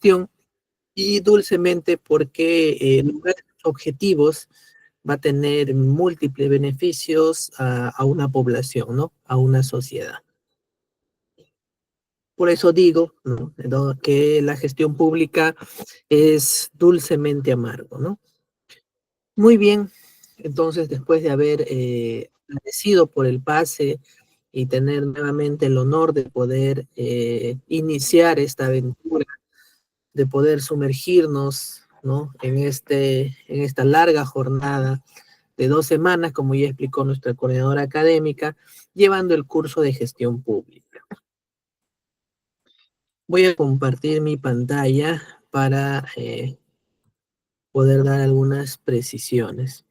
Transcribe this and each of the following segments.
gestión, y dulcemente porque lograr objetivos va a tener múltiples beneficios a una población, ¿no? A una sociedad. Por eso digo, ¿no? Que la gestión pública es dulcemente amargo, ¿no? Muy bien, entonces después de haber agradecido por el pase y tener nuevamente el honor de poder iniciar esta aventura, de poder sumergirnos, ¿no? En esta larga jornada de 2 semanas, como ya explicó nuestra coordinadora académica, llevando el curso de gestión pública. Voy a compartir mi pantalla para poder dar algunas precisiones.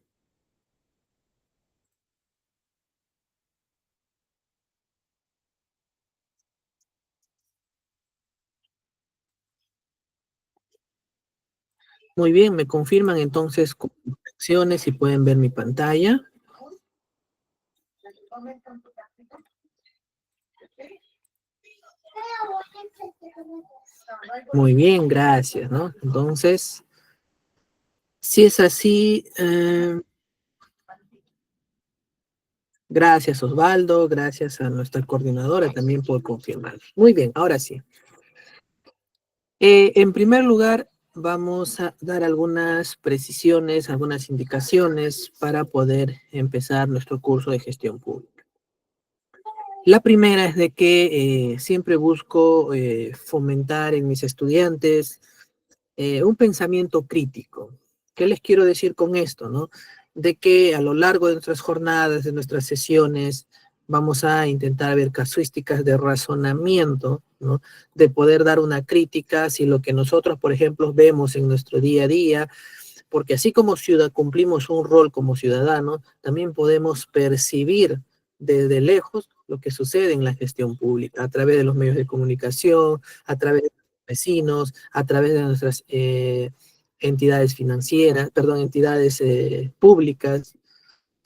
Muy bien, me confirman entonces con acciones si pueden ver mi pantalla. Muy bien, gracias, ¿no? Entonces, si es así, gracias Osvaldo, gracias a nuestra coordinadora también por confirmar. Muy bien, ahora sí. En primer lugar, vamos a dar algunas precisiones, algunas indicaciones para poder empezar nuestro curso de gestión pública. La primera es de que siempre busco fomentar en mis estudiantes un pensamiento crítico. ¿Qué les quiero decir con esto, no? De que a lo largo de nuestras jornadas, de nuestras sesiones, vamos a intentar ver casuísticas de razonamiento, ¿no? De poder dar una crítica si lo que nosotros, por ejemplo, vemos en nuestro día a día, porque así como cumplimos un rol como ciudadanos, también podemos percibir desde lejos lo que sucede en la gestión pública, a través de los medios de comunicación, a través de los vecinos, a través de nuestras entidades financieras, perdón, entidades públicas,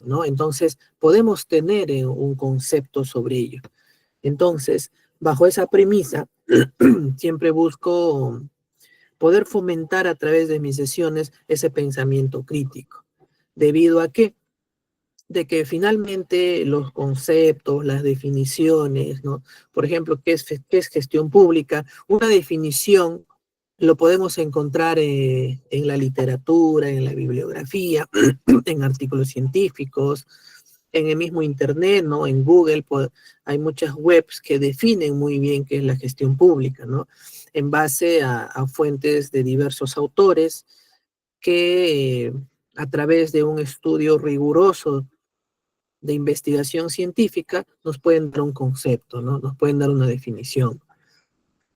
¿no? Entonces, podemos tener un concepto sobre ello. Entonces, bajo esa premisa, siempre busco poder fomentar a través de mis sesiones ese pensamiento crítico. ¿Debido a qué? De que finalmente los conceptos, las definiciones, ¿no? Por ejemplo, qué es gestión pública? Una definición lo podemos encontrar en la literatura, en la bibliografía, en artículos científicos, en el mismo Internet, ¿no? En Google hay muchas webs que definen muy bien qué es la gestión pública, ¿no? En base a fuentes de diversos autores que a través de un estudio riguroso de investigación científica nos pueden dar un concepto, ¿no? Nos pueden dar una definición.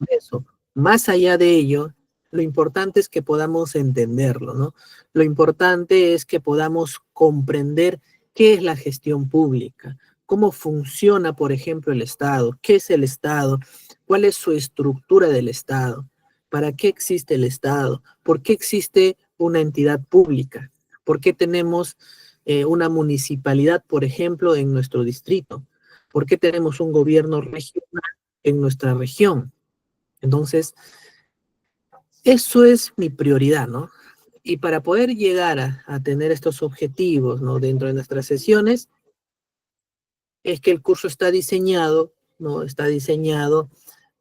Eso. Más allá de ello, lo importante es que podamos entenderlo, ¿no? Lo importante es que podamos comprender qué es la gestión pública, cómo funciona, por ejemplo, el Estado, qué es el Estado, cuál es su estructura del Estado, para qué existe el Estado, por qué existe una entidad pública, por qué tenemos una municipalidad, por ejemplo, en nuestro distrito, por qué tenemos un gobierno regional en nuestra región. Entonces, eso es mi prioridad, ¿no? Y para poder llegar a tener estos objetivos, ¿no? Dentro de nuestras sesiones, es que el curso está diseñado, ¿no? Está diseñado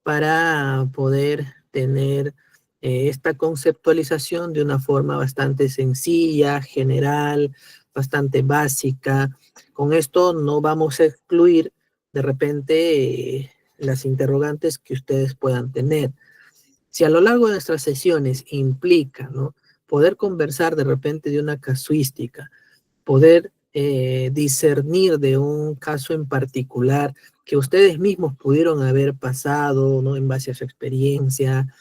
para poder tener esta conceptualización de una forma bastante sencilla, general, bastante básica. Con esto no vamos a excluir de repente las interrogantes que ustedes puedan tener. Si a lo largo de nuestras sesiones implica, ¿no? Poder conversar de repente de una casuística, poder discernir de un caso en particular que ustedes mismos pudieron haber pasado, ¿no? En base a su experiencia,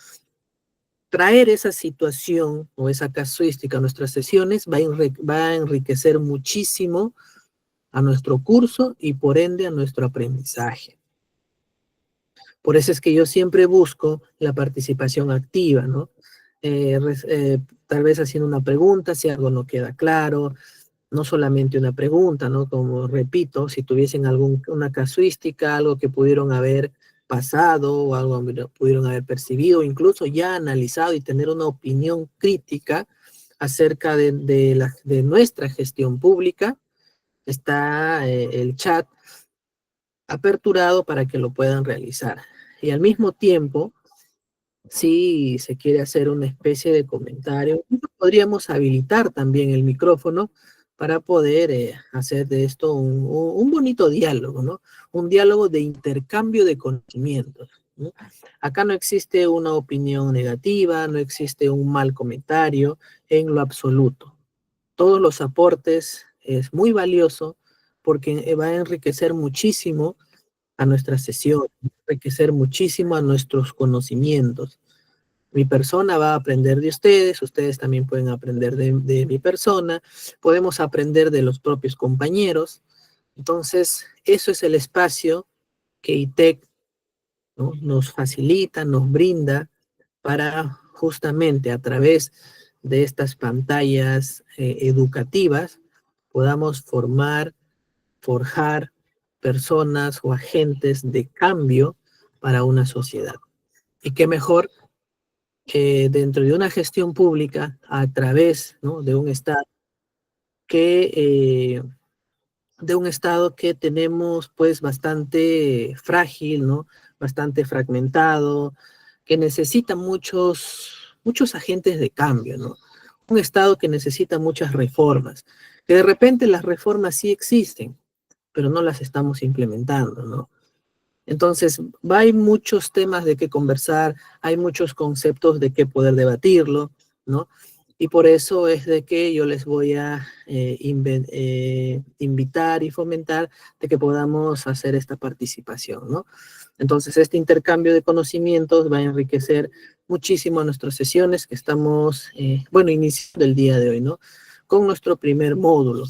traer esa situación o esa casuística a nuestras sesiones va a enriquecer muchísimo a nuestro curso y por ende a nuestro aprendizaje. Por eso es que yo siempre busco la participación activa, ¿no? Tal vez haciendo una pregunta si algo no queda claro, no solamente una pregunta, ¿no? Como repito, si tuviesen alguna casuística, algo que pudieron haber pasado o algo pudieron haber percibido, incluso ya analizado y tener una opinión crítica acerca de nuestra gestión pública. Está el chat aperturado para que lo puedan realizar. Y al mismo tiempo, si se quiere hacer una especie de comentario, podríamos habilitar también el micrófono para poder hacer de esto un bonito diálogo, ¿no? Un diálogo de intercambio de conocimientos, ¿no? Acá no existe una opinión negativa, no existe un mal comentario en lo absoluto. Todos los aportes es muy valioso porque va a enriquecer muchísimo a nuestra sesión, enriquecer muchísimo a nuestros conocimientos. Mi persona va a aprender de ustedes, ustedes también pueden aprender de mi persona, podemos aprender de los propios compañeros. Entonces, eso es el espacio que ITEC, ¿no?, nos facilita, nos brinda para justamente a través de estas pantallas educativas podamos forjar personas o agentes de cambio para una sociedad. Y qué mejor que dentro de una gestión pública a través, ¿no?, que, eh, de un Estado que tenemos pues bastante frágil, ¿no? Bastante fragmentado, que necesita muchos agentes de cambio, ¿no? Un Estado que necesita muchas reformas, que de repente las reformas sí existen, pero no las estamos implementando, ¿no? Entonces, hay muchos temas de qué conversar, hay muchos conceptos de qué poder debatirlo, ¿no? Y por eso es de que yo les voy a invitar y fomentar de que podamos hacer esta participación, ¿no? Entonces, este intercambio de conocimientos va a enriquecer muchísimo nuestras sesiones que estamos, bueno, iniciando el día de hoy, ¿no? Con nuestro primer módulo,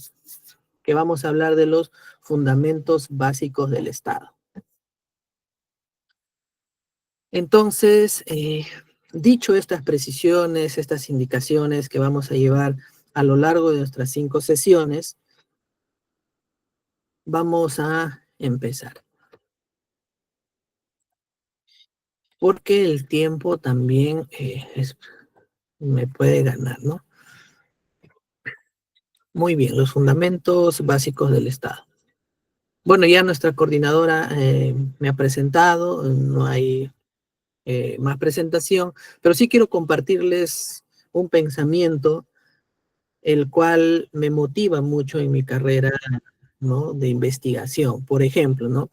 que vamos a hablar de los fundamentos básicos del Estado. Entonces, dicho estas precisiones, estas indicaciones que vamos a llevar a lo largo de nuestras 5 sesiones, vamos a empezar. Porque el tiempo también me puede ganar, ¿no? Muy bien, los fundamentos básicos del Estado. Bueno, ya nuestra coordinadora me ha presentado, no hay más presentación, pero sí quiero compartirles un pensamiento el cual me motiva mucho en mi carrera, ¿no?, de investigación. Por ejemplo, ¿no?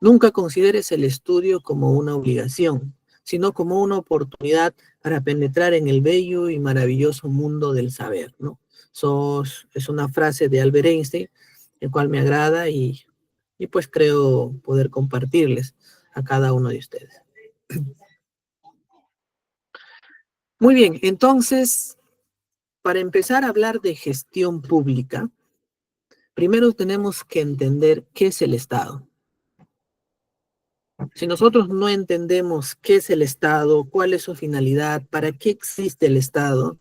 Nunca consideres el estudio como una obligación, sino como una oportunidad para penetrar en el bello y maravilloso mundo del saber, ¿no? Es una frase de Albert Einstein, el cual me agrada y pues creo poder compartirles a cada uno de ustedes. Muy bien, entonces, para empezar a hablar de gestión pública, primero tenemos que entender qué es el Estado. Si nosotros no entendemos qué es el Estado, cuál es su finalidad, para qué existe el Estado,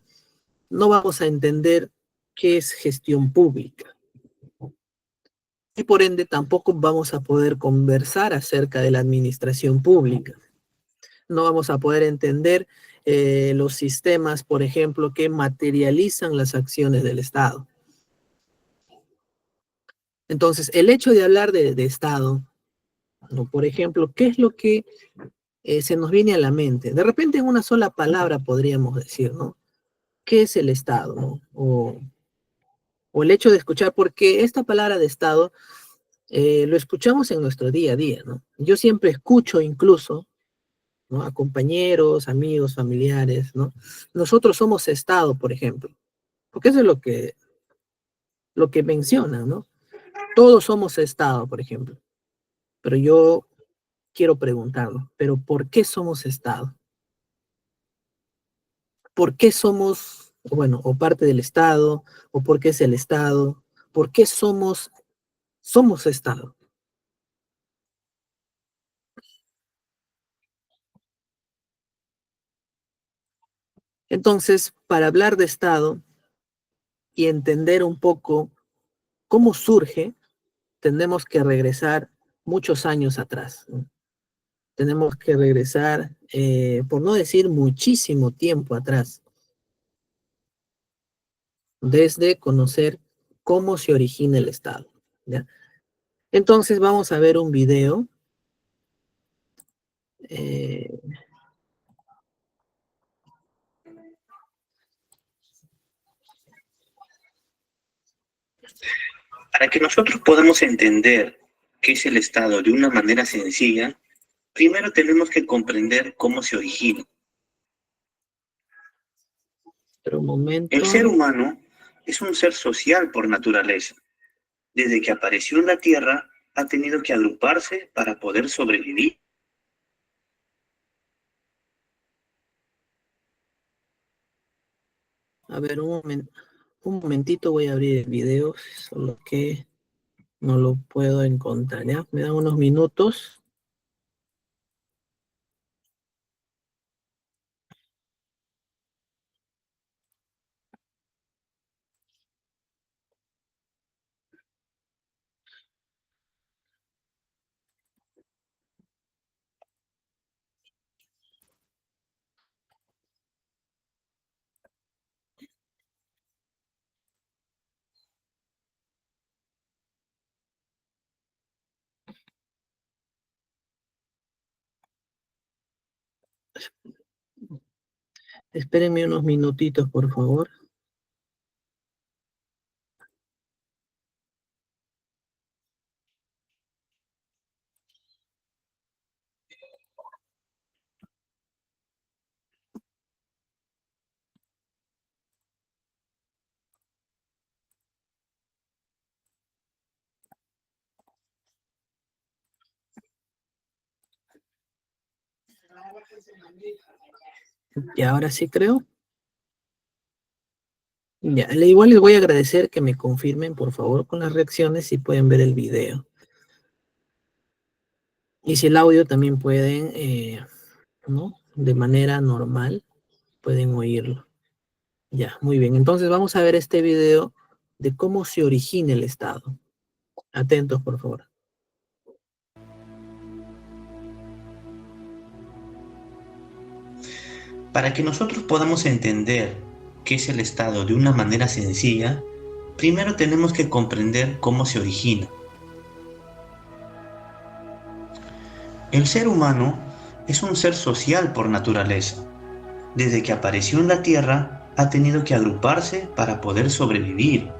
no vamos a entender qué es gestión pública. Y por ende tampoco vamos a poder conversar acerca de la administración pública. No vamos a poder entender los sistemas, por ejemplo, que materializan las acciones del Estado. Entonces, el hecho de hablar de Estado, ¿no?, por ejemplo, ¿qué es lo que se nos viene a la mente? De repente en una sola palabra podríamos decir, ¿no? ¿Qué es el Estado, no? O el hecho de escuchar, porque esta palabra de Estado lo escuchamos en nuestro día a día, ¿no? Yo siempre escucho incluso, ¿no?, a compañeros, amigos, familiares, ¿no? Nosotros somos Estado, por ejemplo, porque eso es lo que mencionan, ¿no? Todos somos Estado, por ejemplo. Pero yo quiero preguntarlo, ¿pero por qué somos Estado? ¿Por qué somos, bueno, o parte del Estado, o por qué es el Estado? ¿Por qué somos Estado? Entonces, para hablar de Estado y entender un poco cómo surge, tenemos que regresar muchos años atrás, ¿no? tenemos que regresar, por no decir muchísimo tiempo atrás, desde conocer cómo se origina el Estado, ¿ya? Entonces vamos a ver un video. eh, Para que nosotros podamos entender qué es el Estado de una manera sencilla, primero tenemos que comprender cómo se origina. Pero un momento. El ser humano es un ser social por naturaleza. Desde que apareció en la Tierra, ha tenido que agruparse para poder sobrevivir. A ver, un momentito, voy a abrir el video, solo que no lo puedo encontrar, ¿ya? Me dan unos minutos. Espérenme unos minutitos, por favor. Y ahora sí creo. Ya, igual les voy a agradecer que me confirmen, por favor, con las reacciones si pueden ver el video. Y si el audio también pueden, ¿no? De manera normal, pueden oírlo. Ya, muy bien. Entonces vamos a ver este video de cómo se origina el Estado. Atentos, por favor. Para que nosotros podamos entender qué es el Estado de una manera sencilla, primero tenemos que comprender cómo se origina. El ser humano es un ser social por naturaleza. Desde que apareció en la Tierra, ha tenido que agruparse para poder sobrevivir.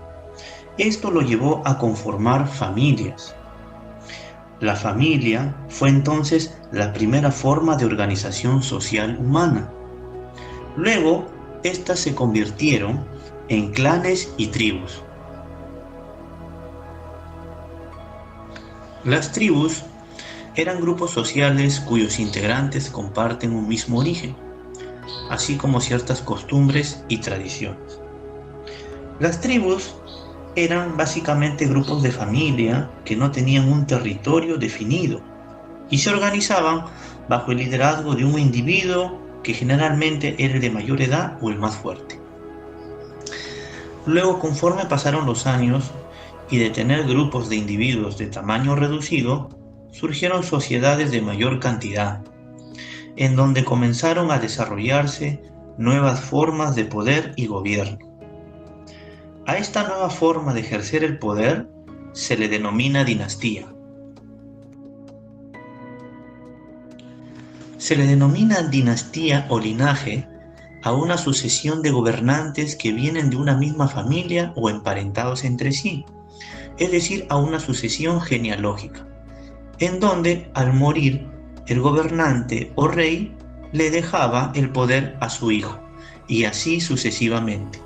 Esto lo llevó a conformar familias. La familia fue entonces la primera forma de organización social humana. Luego, estas se convirtieron en clanes y tribus. Las tribus eran grupos sociales cuyos integrantes comparten un mismo origen, así como ciertas costumbres y tradiciones. Las tribus eran básicamente grupos de familia que no tenían un territorio definido y se organizaban bajo el liderazgo de un individuo que generalmente era el de mayor edad o el más fuerte. Luego, conforme pasaron los años y de tener grupos de individuos de tamaño reducido, surgieron sociedades de mayor cantidad, en donde comenzaron a desarrollarse nuevas formas de poder y gobierno. A esta nueva forma de ejercer el poder se le denomina dinastía. Se le denomina dinastía o linaje a una sucesión de gobernantes que vienen de una misma familia o emparentados entre sí, es decir, a una sucesión genealógica, en donde al morir el gobernante o rey le dejaba el poder a su hijo, y así sucesivamente.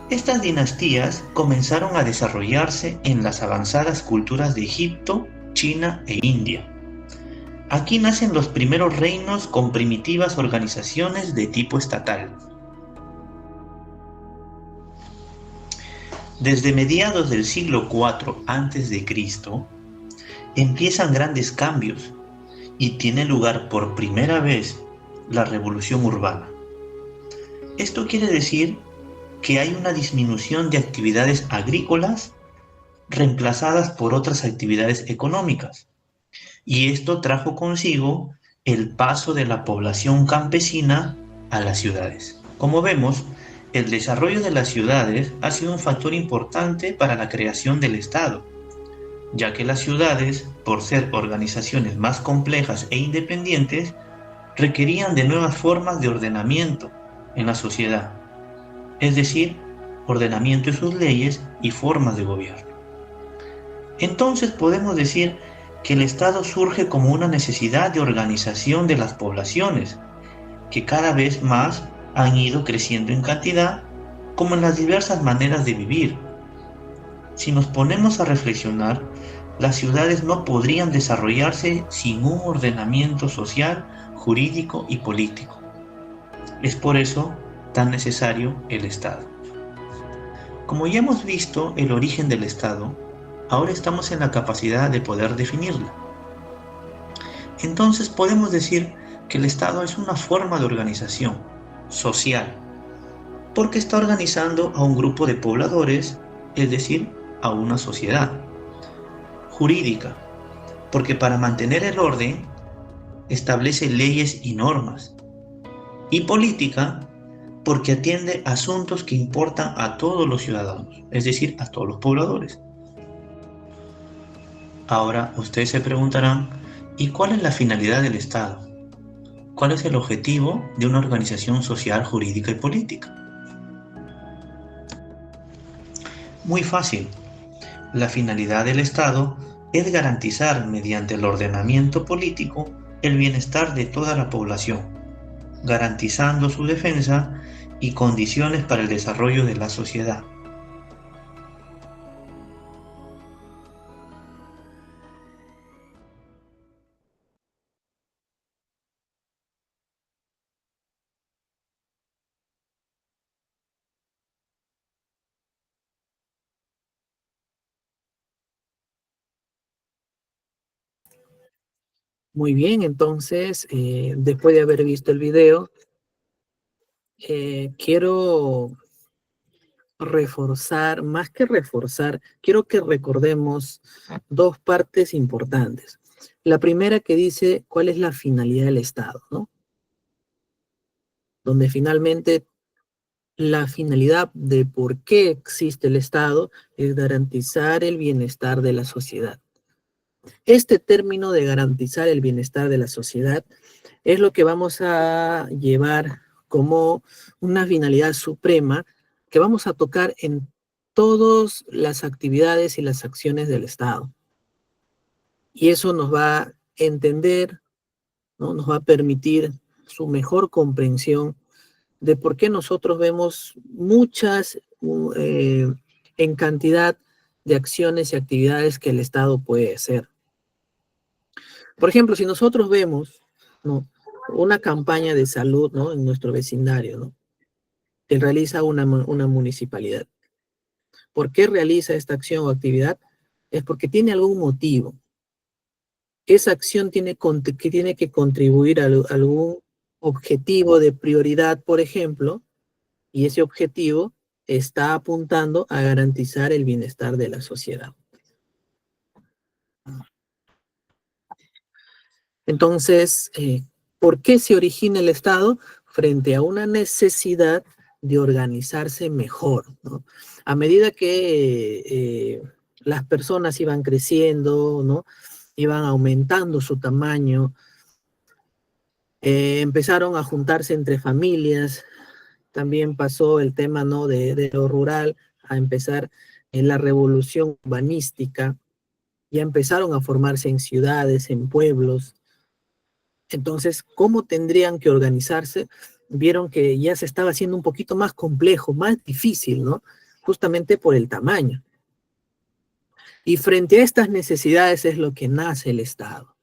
Estas dinastías comenzaron a desarrollarse en las avanzadas culturas de Egipto, China e India. Aquí nacen los primeros reinos con primitivas organizaciones de tipo estatal. Desde mediados del siglo IV a.C., empiezan grandes cambios y tiene lugar por primera vez la revolución urbana. Esto quiere decir que hay una disminución de actividades agrícolas reemplazadas por otras actividades económicas. y esto trajo consigo el paso de la población campesina a las ciudades. Como vemos, el desarrollo de las ciudades ha sido un factor importante para la creación del Estado, ya que las ciudades, por ser organizaciones más complejas e independientes, requerían de nuevas formas de ordenamiento en la sociedad, es decir, ordenamiento de sus leyes y formas de gobierno. Entonces podemos decir que el Estado surge como una necesidad de organización de las poblaciones, que cada vez más han ido creciendo en cantidad, como en las diversas maneras de vivir. Si nos ponemos a reflexionar, las ciudades no podrían desarrollarse sin un ordenamiento social, jurídico y político. Es por eso tan necesario el Estado. Como ya hemos visto el origen del Estado, ahora estamos en la capacidad de poder definirla. Entonces podemos decir que el Estado es una forma de organización social, porque está organizando a un grupo de pobladores, es decir, a una sociedad. Jurídica, porque para mantener el orden establece leyes y normas. Y política, porque atiende asuntos que importan a todos los ciudadanos, es decir, a todos los pobladores. Ahora ustedes se preguntarán, ¿y cuál es la finalidad del Estado? ¿Cuál es el objetivo de una organización social, jurídica y política? Muy fácil. La finalidad del Estado es garantizar mediante el ordenamiento político el bienestar de toda la población, garantizando su defensa y condiciones para el desarrollo de la sociedad. Muy bien, entonces, después de haber visto el video, quiero reforzar, más que reforzar, quiero que recordemos dos partes importantes. La primera que dice cuál es la finalidad del Estado, ¿no? Donde finalmente la finalidad de por qué existe el Estado es garantizar el bienestar de la sociedad. Este término de garantizar el bienestar de la sociedad es lo que vamos a llevar como una finalidad suprema que vamos a tocar en todas las actividades y las acciones del Estado. Y eso nos va a entender, ¿no? Nos va a permitir su mejor comprensión de por qué nosotros vemos muchas, en cantidad de acciones y actividades que el Estado puede hacer. Por ejemplo, si nosotros vemos, ¿no?, una campaña de salud, ¿no?, en nuestro vecindario, ¿no?, que realiza una municipalidad. ¿Por qué realiza esta acción o actividad? Es porque tiene algún motivo. Esa acción que tiene que contribuir a algún objetivo de prioridad, por ejemplo, y ese objetivo está apuntando a garantizar el bienestar de la sociedad. Entonces, ¿por qué se origina el Estado? Frente a una necesidad de organizarse mejor, ¿no? A medida que las personas iban creciendo, ¿no?, iban aumentando su tamaño, empezaron a juntarse entre familias, también pasó el tema, ¿no?, de lo rural a empezar en la revolución urbanística, ya empezaron a formarse en ciudades, en pueblos. Entonces, ¿cómo tendrían que organizarse? Vieron que ya se estaba haciendo un poquito más complejo, más difícil, ¿no? Justamente por el tamaño. Y frente a estas necesidades es lo que nace el Estado.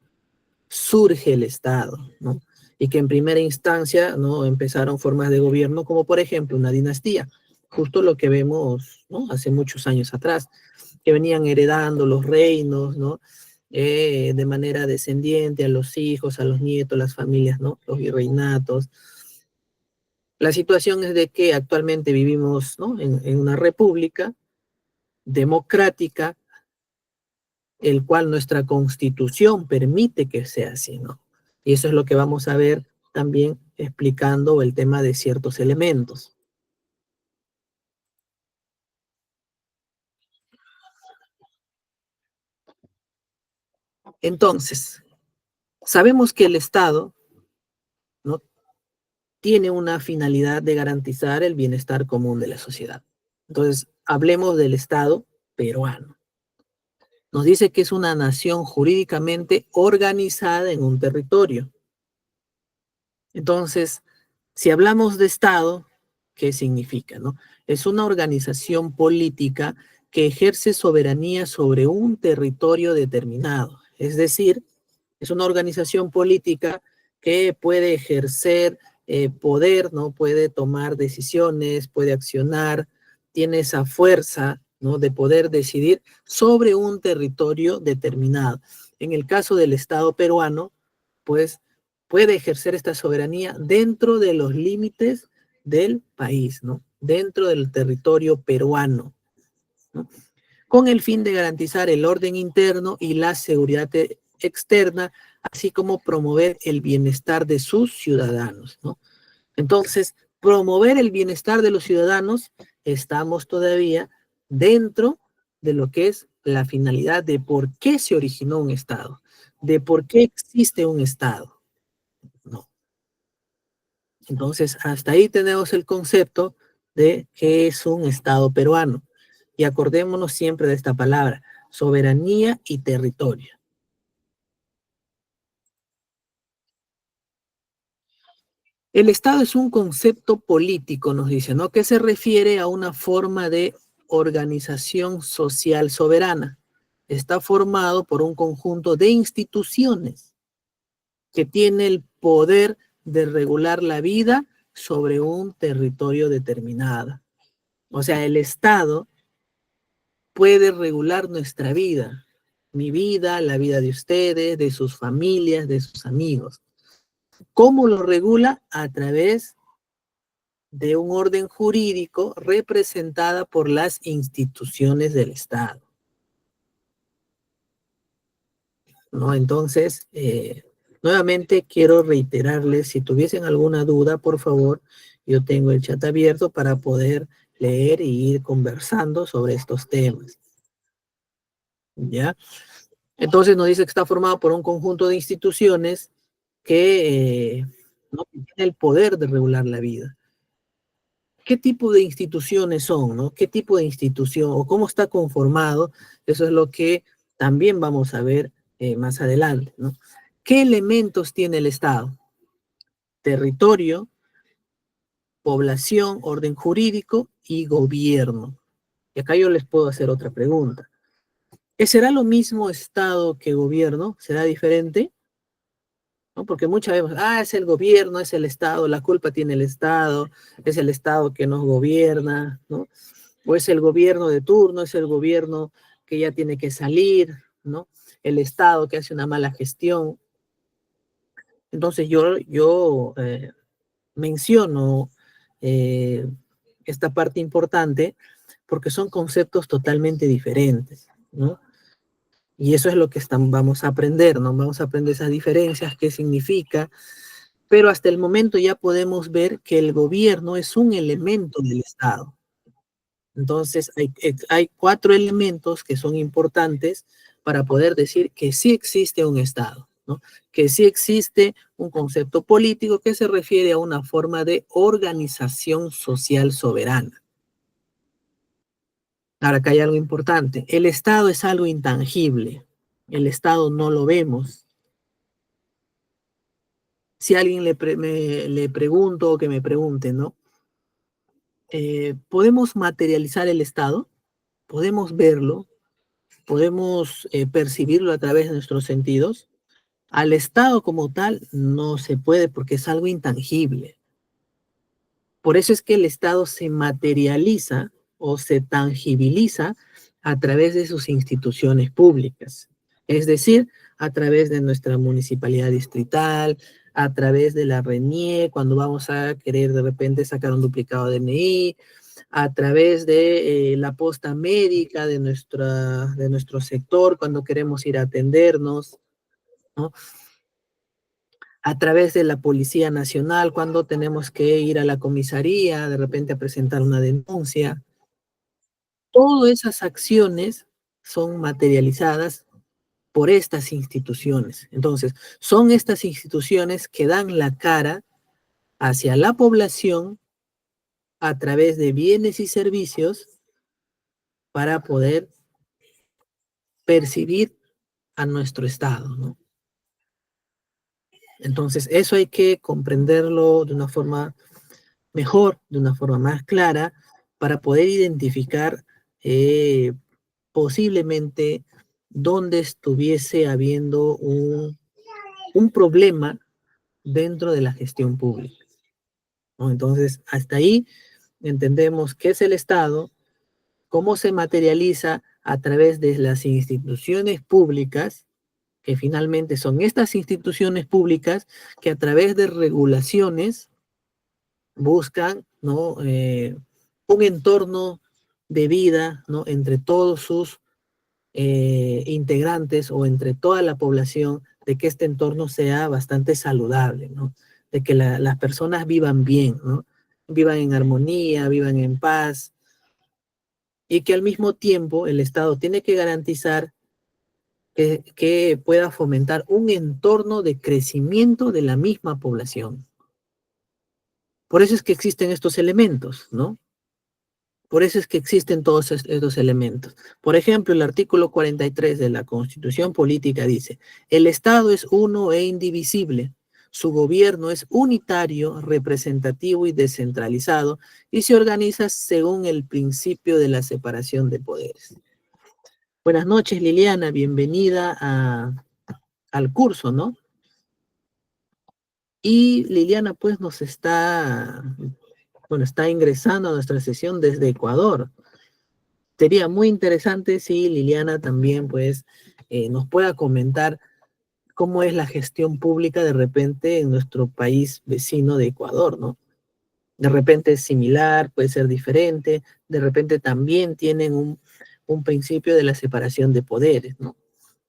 Surge el Estado, ¿no? Y que en primera instancia, ¿no?, empezaron formas de gobierno como por ejemplo una dinastía, justo lo que vemos, ¿no?, hace muchos años atrás, que venían heredando los reinos, ¿no?, de manera descendiente a los hijos, a los nietos, las familias, ¿no?, los virreinatos. La situación es de que actualmente vivimos, ¿no?, en una república democrática, el cual nuestra Constitución permite que sea así, ¿no? Y eso es lo que vamos a ver también explicando el tema de ciertos elementos. Entonces, sabemos que el Estado, ¿no?, tiene una finalidad de garantizar el bienestar común de la sociedad. Entonces, hablemos del Estado peruano. Nos dice que es una nación jurídicamente organizada en un territorio. Entonces, si hablamos de Estado, ¿qué significa, no? Es una organización política que ejerce soberanía sobre un territorio determinado. Es decir, es una organización política que puede ejercer poder, ¿no? Puede tomar decisiones, puede accionar, tiene esa fuerza, ¿no?, de poder decidir sobre un territorio determinado. En el caso del Estado peruano, pues puede ejercer esta soberanía dentro de los límites del país, ¿no?, dentro del territorio peruano, ¿no?, con el fin de garantizar el orden interno y la seguridad externa, así como promover el bienestar de sus ciudadanos, ¿no? Entonces, promover el bienestar de los ciudadanos, estamos todavía dentro de lo que es la finalidad de por qué se originó un Estado, de por qué existe un Estado, ¿no? Entonces, hasta ahí tenemos el concepto de qué es un Estado peruano. Y acordémonos siempre de esta palabra, soberanía y territorio. El Estado es un concepto político, nos dice, ¿no?, que se refiere a una forma de organización social soberana. Está formado por un conjunto de instituciones que tiene el poder de regular la vida sobre un territorio determinado. O sea, el Estado puede regular nuestra vida, mi vida, la vida de ustedes, de sus familias, de sus amigos. ¿Cómo lo regula? A través de un orden jurídico representada por las instituciones del Estado, ¿no? Entonces, nuevamente quiero reiterarles, si tuviesen alguna duda, por favor, yo tengo el chat abierto para poder leer y ir conversando sobre estos temas, ¿ya? Entonces nos dice que está formado por un conjunto de instituciones que no tienen el poder de regular la vida. ¿Qué tipo de instituciones son, no? ¿Qué tipo de institución o cómo está conformado? Eso es lo que también vamos a ver más adelante, ¿no? ¿Qué elementos tiene el Estado? Territorio, población, orden jurídico y gobierno. Y acá yo les puedo hacer otra pregunta. ¿Será lo mismo Estado que gobierno? ¿Será diferente? ¿No? Porque muchas veces, es el gobierno, es el Estado, la culpa tiene el Estado, es el Estado que nos gobierna, ¿no? O es el gobierno de turno, es el gobierno que ya tiene que salir, ¿no? El Estado que hace una mala gestión. Entonces yo menciono eh, esta parte importante porque son conceptos totalmente diferentes, ¿no? Y eso es lo que vamos a aprender, ¿no? Vamos a aprender esas diferencias, qué significa, pero hasta el momento ya podemos ver que el gobierno es un elemento del Estado. Entonces, hay 4 elementos que son importantes para poder decir que sí existe un Estado, ¿no? Que sí existe un concepto político que se refiere a una forma de organización social soberana. Ahora, acá hay algo importante. El Estado es algo intangible. El Estado no lo vemos. Si alguien le pregunto o que me pregunte, ¿no? ¿Podemos materializar el Estado? ¿Podemos verlo? ¿Podemos percibirlo a través de nuestros sentidos? Al Estado como tal no se puede porque es algo intangible. Por eso es que el Estado se materializa o se tangibiliza a través de sus instituciones públicas. Es decir, a través de nuestra municipalidad distrital, a través de la RENIE, cuando vamos a querer de repente sacar un duplicado de DNI, a través de la posta médica de nuestro sector cuando queremos ir a atendernos, ¿no? A través de la Policía Nacional cuando tenemos que ir a la comisaría, de repente a presentar una denuncia. Todas esas acciones son materializadas por estas instituciones. Entonces, son estas instituciones que dan la cara hacia la población a través de bienes y servicios para poder percibir a nuestro Estado, ¿no? Entonces, eso hay que comprenderlo de una forma mejor, de una forma más clara, para poder identificar posiblemente dónde estuviese habiendo un problema dentro de la gestión pública, ¿no? Entonces, hasta ahí entendemos qué es el Estado, cómo se materializa a través de las instituciones públicas, que finalmente son estas instituciones públicas que a través de regulaciones buscan, ¿no? Un entorno de vida, ¿no? Entre todos sus integrantes o entre toda la población, de que este entorno sea bastante saludable, ¿no? De que las personas vivan bien, ¿no? Vivan en armonía, vivan en paz, y que al mismo tiempo el Estado tiene que garantizar que pueda fomentar un entorno de crecimiento de la misma población. Por eso es que existen estos elementos, ¿no? Por eso es que existen todos estos elementos. Por ejemplo, el artículo 43 de la Constitución Política dice: el Estado es uno e indivisible. Su gobierno es unitario, representativo y descentralizado, y se organiza según el principio de la separación de poderes. Buenas noches, Liliana, bienvenida al curso, ¿no? Y Liliana, pues, está ingresando a nuestra sesión desde Ecuador. Sería muy interesante si Liliana también, pues, nos pueda comentar cómo es la gestión pública de repente en nuestro país vecino de Ecuador, ¿no? De repente es similar, puede ser diferente, de repente también tienen un principio de la separación de poderes, ¿no?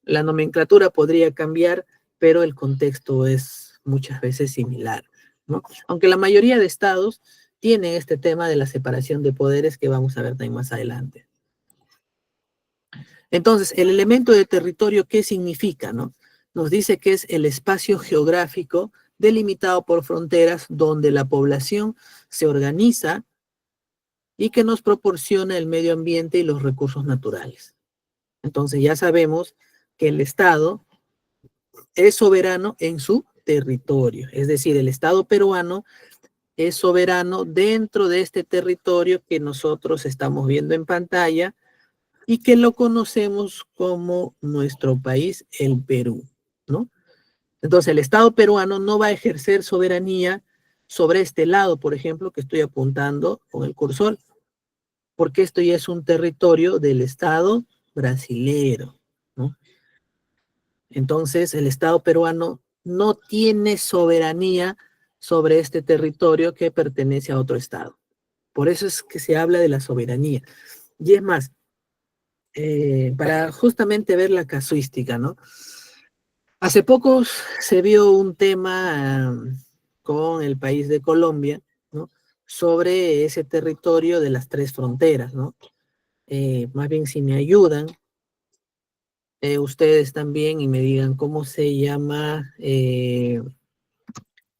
La nomenclatura podría cambiar, pero el contexto es muchas veces similar, ¿no? Aunque la mayoría de estados tienen este tema de la separación de poderes que vamos a ver también más adelante. Entonces, el elemento de territorio, ¿qué significa, no? Nos dice que es el espacio geográfico delimitado por fronteras donde la población se organiza y que nos proporciona el medio ambiente y los recursos naturales. Entonces, ya sabemos que el Estado es soberano en su territorio, es decir, el Estado peruano es soberano dentro de este territorio que nosotros estamos viendo en pantalla y que lo conocemos como nuestro país, el Perú, ¿no? Entonces, el Estado peruano no va a ejercer soberanía sobre este lado, por ejemplo, que estoy apuntando con el cursor, porque esto ya es un territorio del Estado brasilero, ¿no? Entonces, el Estado peruano no tiene soberanía sobre este territorio que pertenece a otro Estado. Por eso es que se habla de la soberanía. Y es más, para justamente ver la casuística, ¿no? Hace poco se vio un tema con el país de Colombia, ¿no? Sobre ese territorio de las tres fronteras, ¿no? Más bien si me ayudan, ustedes también, y me digan cómo se llama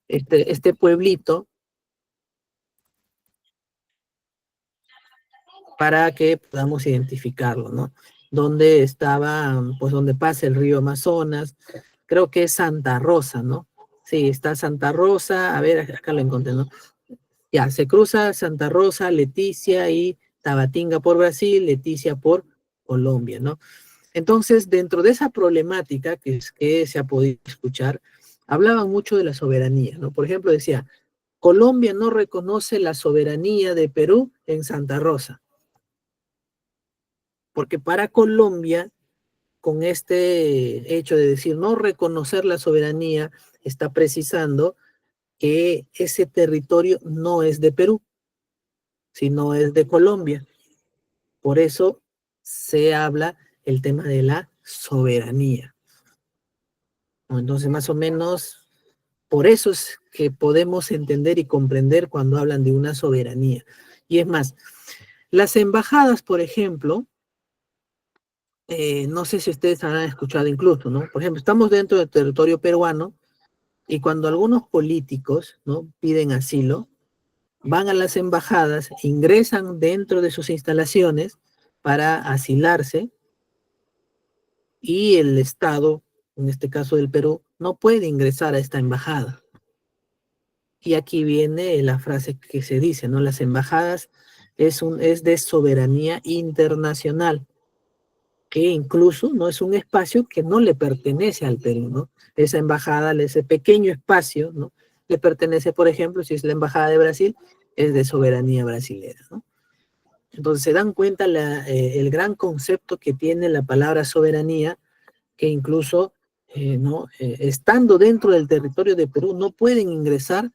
este pueblito, para que podamos identificarlo, ¿no? Donde estaba, pues donde pasa el río Amazonas, creo que es Santa Rosa, ¿no? Sí, está Santa Rosa, a ver, acá lo encontré, ¿no? Ya, se cruza Santa Rosa, Leticia y Tabatinga por Brasil, Leticia por Colombia, ¿no? Entonces, dentro de esa problemática que se ha podido escuchar, hablaban mucho de la soberanía, ¿no? Por ejemplo, decía, Colombia no reconoce la soberanía de Perú en Santa Rosa, porque para Colombia, con este hecho de decir no reconocer la soberanía, está precisando que ese territorio no es de Perú. sino es de Colombia. Por eso se habla el tema de la soberanía. Entonces, más o menos, por eso es que podemos entender y comprender cuando hablan de una soberanía. Y es más, las embajadas, por ejemplo, no sé si ustedes han escuchado incluso, ¿no? Por ejemplo, estamos dentro del territorio peruano y cuando algunos políticos, ¿no?, piden asilo, van a las embajadas, ingresan dentro de sus instalaciones para asilarse y el Estado, en este caso del Perú, no puede ingresar a esta embajada. Y aquí viene la frase que se dice, ¿no? Las embajadas es de soberanía internacional, que incluso no es un espacio que no le pertenece al Perú, ¿no? Esa embajada, ese pequeño espacio, ¿no?, le pertenece, por ejemplo, si es la embajada de Brasil, es de soberanía brasilera, ¿no? Entonces se dan cuenta el gran concepto que tiene la palabra soberanía, que incluso, ¿no?, estando dentro del territorio de Perú, no pueden ingresar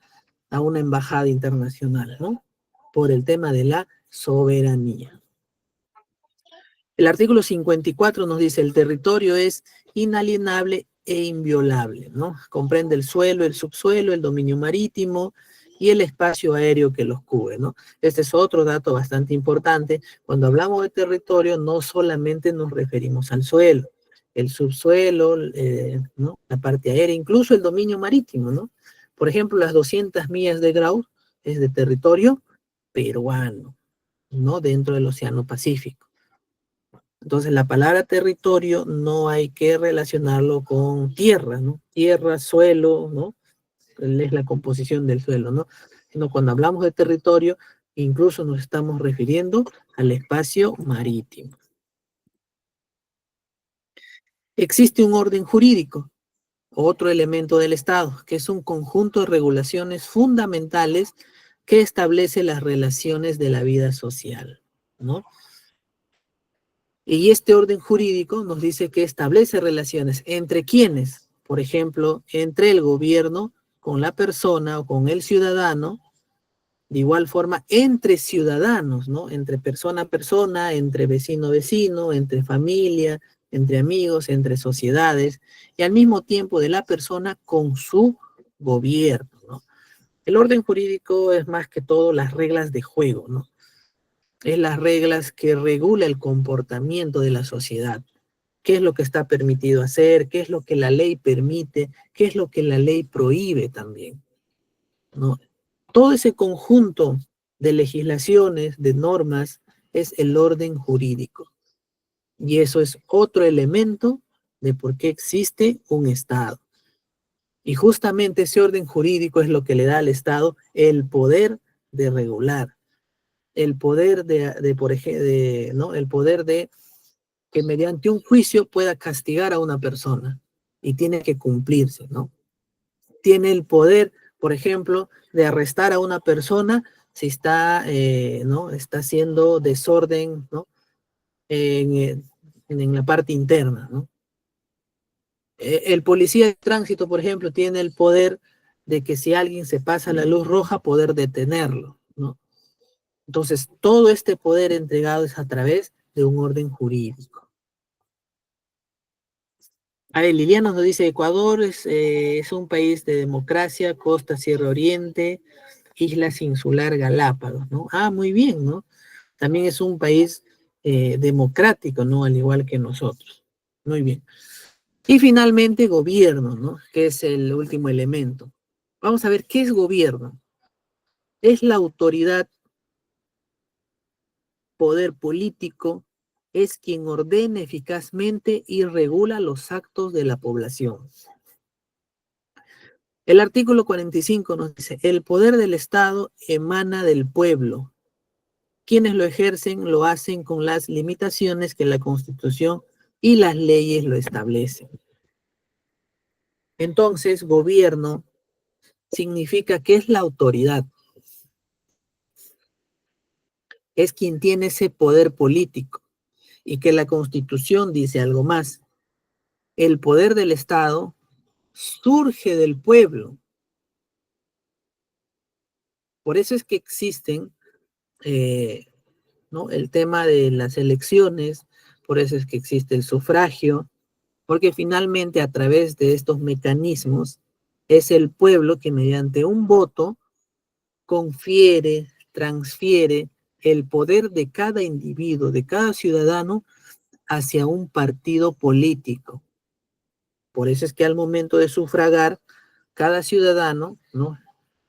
a una embajada internacional, ¿no?, por el tema de la soberanía. El artículo 54 nos dice, el territorio es inalienable e inviolable, ¿no? Comprende el suelo, el subsuelo, el dominio marítimo y el espacio aéreo que los cubre, ¿no? Este es otro dato bastante importante. Cuando hablamos de territorio, no solamente nos referimos al suelo, el subsuelo, ¿no?, la parte aérea, incluso el dominio marítimo, ¿no? Por ejemplo, las 200 millas de Grau es de territorio peruano, ¿no?, dentro del Océano Pacífico. Entonces, la palabra territorio no hay que relacionarlo con tierra, ¿no? Tierra, suelo, ¿no? Es la composición del suelo, ¿no? Sino cuando hablamos de territorio, incluso nos estamos refiriendo al espacio marítimo. Existe un orden jurídico, otro elemento del Estado, que es un conjunto de regulaciones fundamentales que establece las relaciones de la vida social, ¿no? Y este orden jurídico nos dice que establece relaciones entre quienes, por ejemplo, entre el gobierno con la persona o con el ciudadano, de igual forma entre ciudadanos, ¿no? Entre persona a persona, entre vecino a vecino, entre familia, entre amigos, entre sociedades, y al mismo tiempo de la persona con su gobierno, ¿no? El orden jurídico es más que todo las reglas de juego, ¿no? Es las reglas que regula el comportamiento de la sociedad. ¿Qué es lo que está permitido hacer? ¿Qué es lo que la ley permite? ¿Qué es lo que la ley prohíbe también? ¿No? Todo ese conjunto de legislaciones, de normas, es el orden jurídico. Y eso es otro elemento de por qué existe un Estado. Y justamente ese orden jurídico es lo que le da al Estado el poder de regular, el poder por ejemplo, ¿no?, el poder de que mediante un juicio pueda castigar a una persona y tiene que cumplirse, ¿no? Tiene el poder, por ejemplo, de arrestar a una persona si está, ¿no?, está haciendo desorden, ¿no?, en la parte interna, ¿no? El policía de tránsito, por ejemplo, tiene el poder de que si alguien se pasa la luz roja, poder detenerlo, ¿no? Entonces, todo este poder entregado es a través de un orden jurídico. A ver, Liliana nos dice, Ecuador es un país de democracia, costa, Sierra Oriente, islas insular Galápagos, ¿no? Ah, muy bien, ¿no? También es un país democrático, ¿no? Al igual que nosotros. Muy bien. Y finalmente, gobierno, ¿no?, que es el último elemento. Vamos a ver, ¿qué es gobierno? Es la autoridad, poder político, es quien ordena eficazmente y regula los actos de la población. El artículo 45 nos dice, el poder del Estado emana del pueblo. Quienes lo ejercen lo hacen con las limitaciones que la Constitución y las leyes lo establecen. Entonces, gobierno significa que es la autoridad, es quien tiene ese poder político, y que la Constitución dice algo más. El poder del Estado surge del pueblo. Por eso es que existen ¿no? El tema de las elecciones, por eso es que existe el sufragio, porque finalmente a través de estos mecanismos es el pueblo que mediante un voto confiere, transfiere el poder de cada individuo, de cada ciudadano, hacia un partido político. Por eso es que al momento de sufragar, cada ciudadano, ¿no?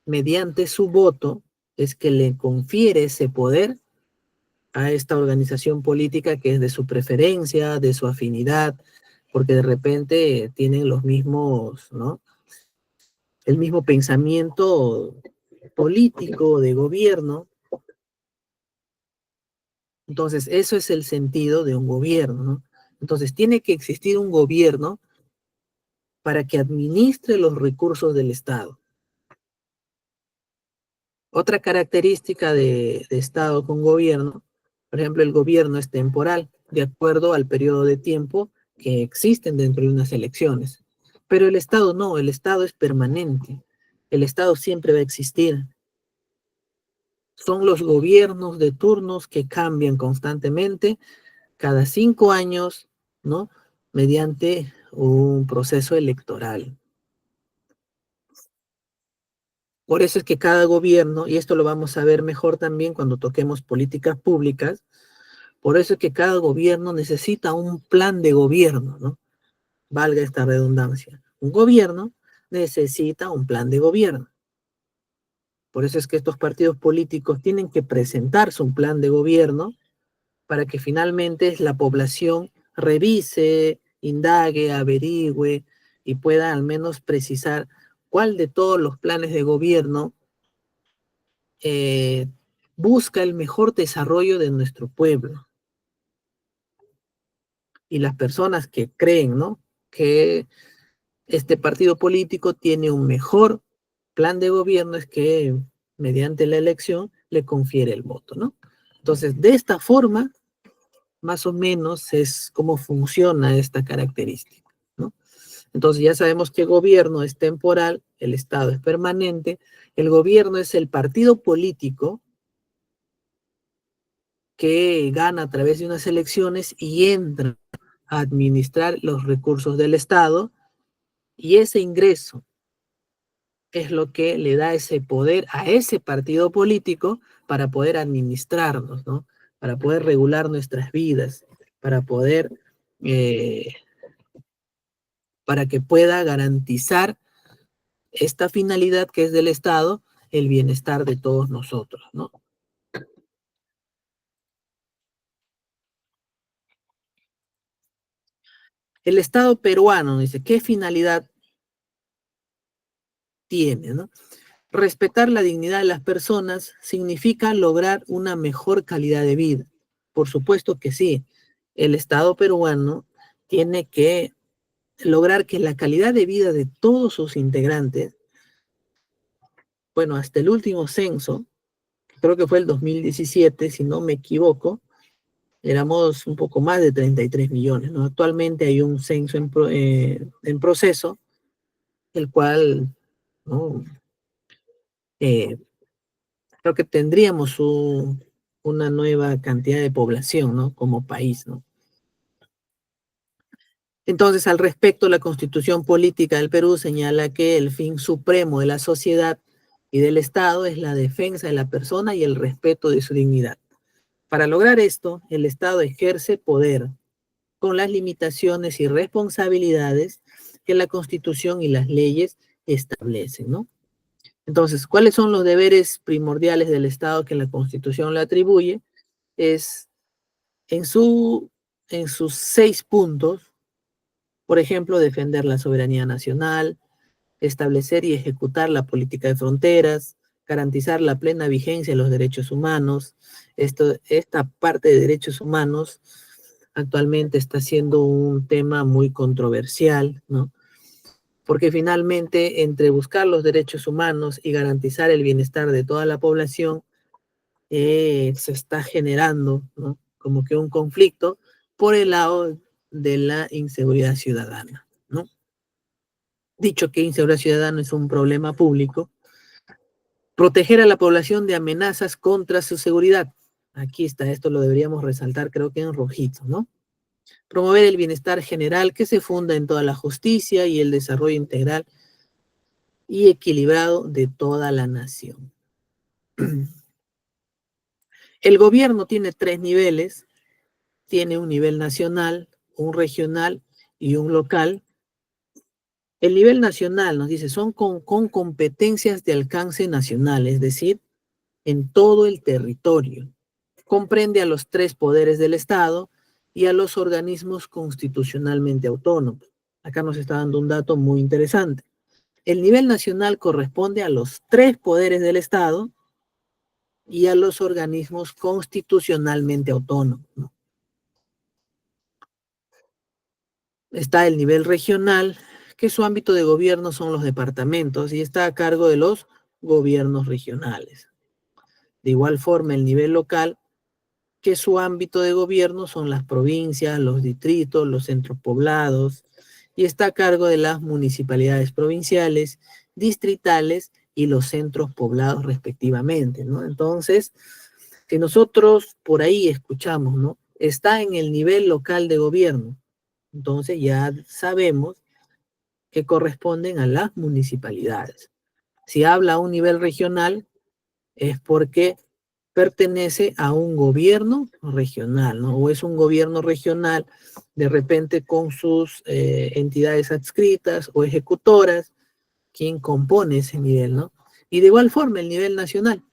Mediante su voto, es que le confiere ese poder a esta organización política que es de su preferencia, de su afinidad, porque de repente tienen los mismos, ¿no? El mismo pensamiento político de gobierno. Entonces, eso es el sentido de un gobierno, ¿no? Entonces, tiene que existir un gobierno para que administre los recursos del Estado. Otra característica de Estado con gobierno, por ejemplo, el gobierno es temporal, de acuerdo al periodo de tiempo que existen dentro de unas elecciones. Pero el Estado no, el Estado es permanente. El Estado siempre va a existir. Son los gobiernos de turnos que cambian constantemente cada 5 años, ¿no? Mediante un proceso electoral. Por eso es que cada gobierno, y esto lo vamos a ver mejor también cuando toquemos políticas públicas, por eso es que cada gobierno necesita un plan de gobierno, ¿no? Valga esta redundancia. Un gobierno necesita un plan de gobierno. Por eso es que estos partidos políticos tienen que presentarse un plan de gobierno para que finalmente la población revise, indague, averigüe y pueda al menos precisar cuál de todos los planes de gobierno eh, busca el mejor desarrollo de nuestro pueblo. Y las personas que creen, ¿no? Que este partido político tiene un mejor plan de gobierno es que mediante la elección le confiere el voto, ¿no? Entonces, de esta forma, más o menos es cómo funciona esta característica, ¿no? Entonces ya sabemos que el gobierno es temporal, el Estado es permanente, el gobierno es el partido político que gana a través de unas elecciones y entra a administrar los recursos del Estado, y ese ingreso es lo que le da ese poder a ese partido político para poder administrarnos, ¿no? Para poder regular nuestras vidas, para poder, eh, para que pueda garantizar esta finalidad que es del Estado, el bienestar de todos nosotros, ¿no? El Estado peruano, dice, ¿qué finalidad tiene, ¿no? Respetar la dignidad de las personas significa lograr una mejor calidad de vida. Por supuesto que sí. El Estado peruano tiene que lograr que la calidad de vida de todos sus integrantes, bueno, hasta el último censo, creo que fue el 2017, si no me equivoco, éramos un poco más de 33 millones, ¿no? Actualmente hay un censo en proceso, el cual, ¿no? Eh, creo que tendríamos una nueva cantidad de población, ¿no? Como país, ¿no? Entonces, al respecto, la Constitución Política del Perú señala que el fin supremo de la sociedad y del Estado es la defensa de la persona y el respeto de su dignidad. Para lograr esto, el Estado ejerce poder con las limitaciones y responsabilidades que la Constitución y las leyes establecen, ¿no? Entonces, ¿cuáles son los deberes primordiales del Estado que la Constitución le atribuye? Es en, su, en sus 6 puntos, por ejemplo, defender la soberanía nacional, establecer y ejecutar la política de fronteras, garantizar la plena vigencia de los derechos humanos. Esta parte de derechos humanos actualmente está siendo un tema muy controversial, ¿no? Porque finalmente entre buscar los derechos humanos y garantizar el bienestar de toda la población, se está generando, ¿no? Como que un conflicto por el lado de la inseguridad ciudadana, ¿no? Dicho que inseguridad ciudadana es un problema público, Proteger a la población de amenazas contra su seguridad. Aquí está, esto lo deberíamos resaltar, creo que en rojito, ¿no? Promover el bienestar general que se funda en toda la justicia y el desarrollo integral y equilibrado de toda la nación. El gobierno tiene 3 niveles, tiene un nivel nacional, un regional y un local. El nivel nacional, nos dice, son con competencias de alcance nacional, es decir, en todo el territorio. Comprende a los 3 poderes del Estado y a los organismos constitucionalmente autónomos. Acá nos está dando un dato muy interesante. El nivel nacional corresponde a los 3 poderes del Estado y a los organismos constitucionalmente autónomos, ¿no? Está el nivel regional, que su ámbito de gobierno son los departamentos y está a cargo de los gobiernos regionales. De igual forma, el nivel local, que su ámbito de gobierno son las provincias, los distritos, los centros poblados, y está a cargo de las municipalidades provinciales, distritales y los centros poblados respectivamente, ¿no? Entonces, si nosotros por ahí escuchamos, ¿no? Está en el nivel local de gobierno, entonces ya sabemos que corresponden a las municipalidades. Si habla a un nivel regional, es porque pertenece a un gobierno regional, ¿no? O es un gobierno regional de repente con sus entidades adscritas o ejecutoras, quien compone ese nivel, ¿no? Y de igual forma el nivel nacional.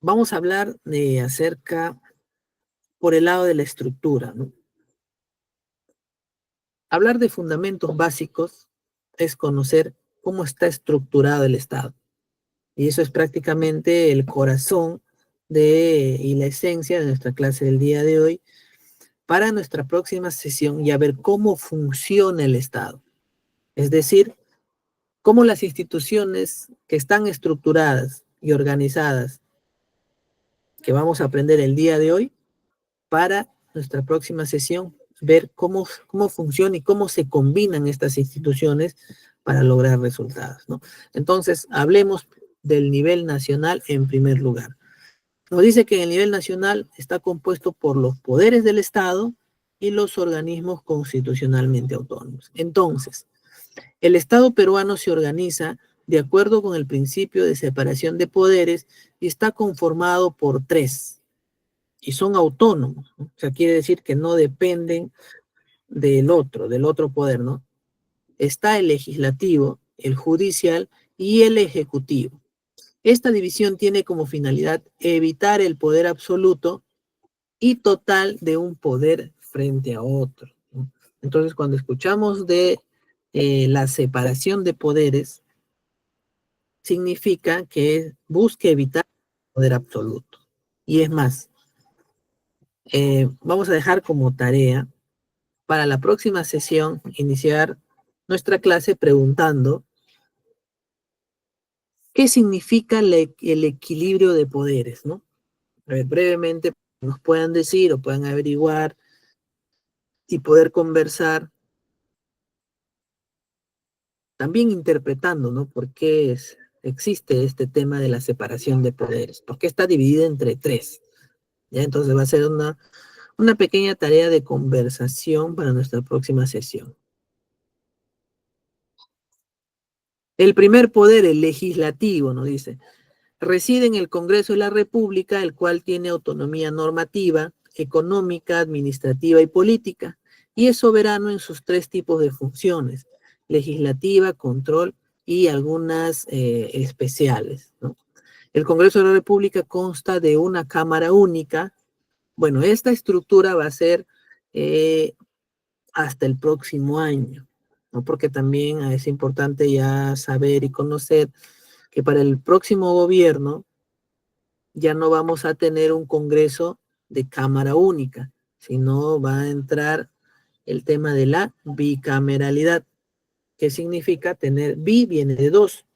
Vamos a hablar acerca por el lado de la estructura, ¿no? Hablar de fundamentos básicos es conocer cómo está estructurado el Estado. Y eso es prácticamente el corazón y la esencia de nuestra clase del día de hoy para nuestra próxima sesión y a ver cómo funciona el Estado. Es decir, cómo las instituciones que están estructuradas y organizadas que vamos a aprender el día de hoy para nuestra próxima sesión, ver cómo funciona y cómo se combinan estas instituciones para lograr resultados, ¿no? Entonces, hablemos del nivel nacional en primer lugar. Nos dice que el nivel nacional está compuesto por los poderes del Estado y los organismos constitucionalmente autónomos. Entonces, el Estado peruano se organiza de acuerdo con el principio de separación de poderes y está conformado por 3 y son autónomos, ¿no? O sea, quiere decir que no dependen del otro poder, ¿no? Está el legislativo, el judicial y el ejecutivo. Esta división tiene como finalidad evitar el poder absoluto y total de un poder frente a otro, ¿no? Entonces, cuando escuchamos de la separación de poderes, significa que busque evitar el poder absoluto. Y es más, vamos a dejar como tarea para la próxima sesión iniciar nuestra clase preguntando qué significa el equilibrio de poderes, ¿no? A ver, brevemente nos puedan decir o puedan averiguar y poder conversar, también interpretando, ¿no? ¿Por qué existe este tema de la separación de poderes? ¿Por qué está dividida entre 3? ¿Ya? Entonces va a ser una pequeña tarea de conversación para nuestra próxima sesión. El primer poder, el legislativo, nos dice, reside en el Congreso de la República, el cual tiene autonomía normativa, económica, administrativa y política, y es soberano en sus 3 tipos de funciones, legislativa, control y algunas especiales, ¿no? El Congreso de la República consta de una Cámara única. Bueno, esta estructura va a ser hasta el próximo año, ¿no? Porque también es importante ya saber y conocer que para el próximo gobierno ya no vamos a tener un Congreso de Cámara única, sino va a entrar el tema de la bicameralidad, que significa tener, viene de 2,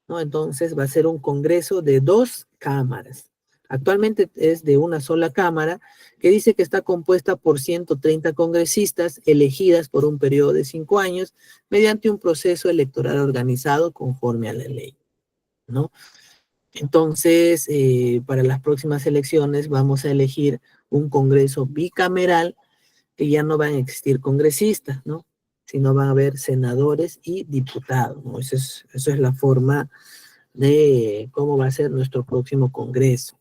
¿no? Entonces va a ser un Congreso de 2 cámaras. Actualmente es de una sola Cámara, que dice que está compuesta por 130 congresistas elegidas por un periodo de 5 años mediante un proceso electoral organizado conforme a la ley, ¿no? Entonces, para las próximas elecciones vamos a elegir un Congreso bicameral, que ya no van a existir congresistas, ¿no? Sino van a haber senadores y diputados, ¿no? Esa es la forma de cómo va a ser nuestro próximo Congreso.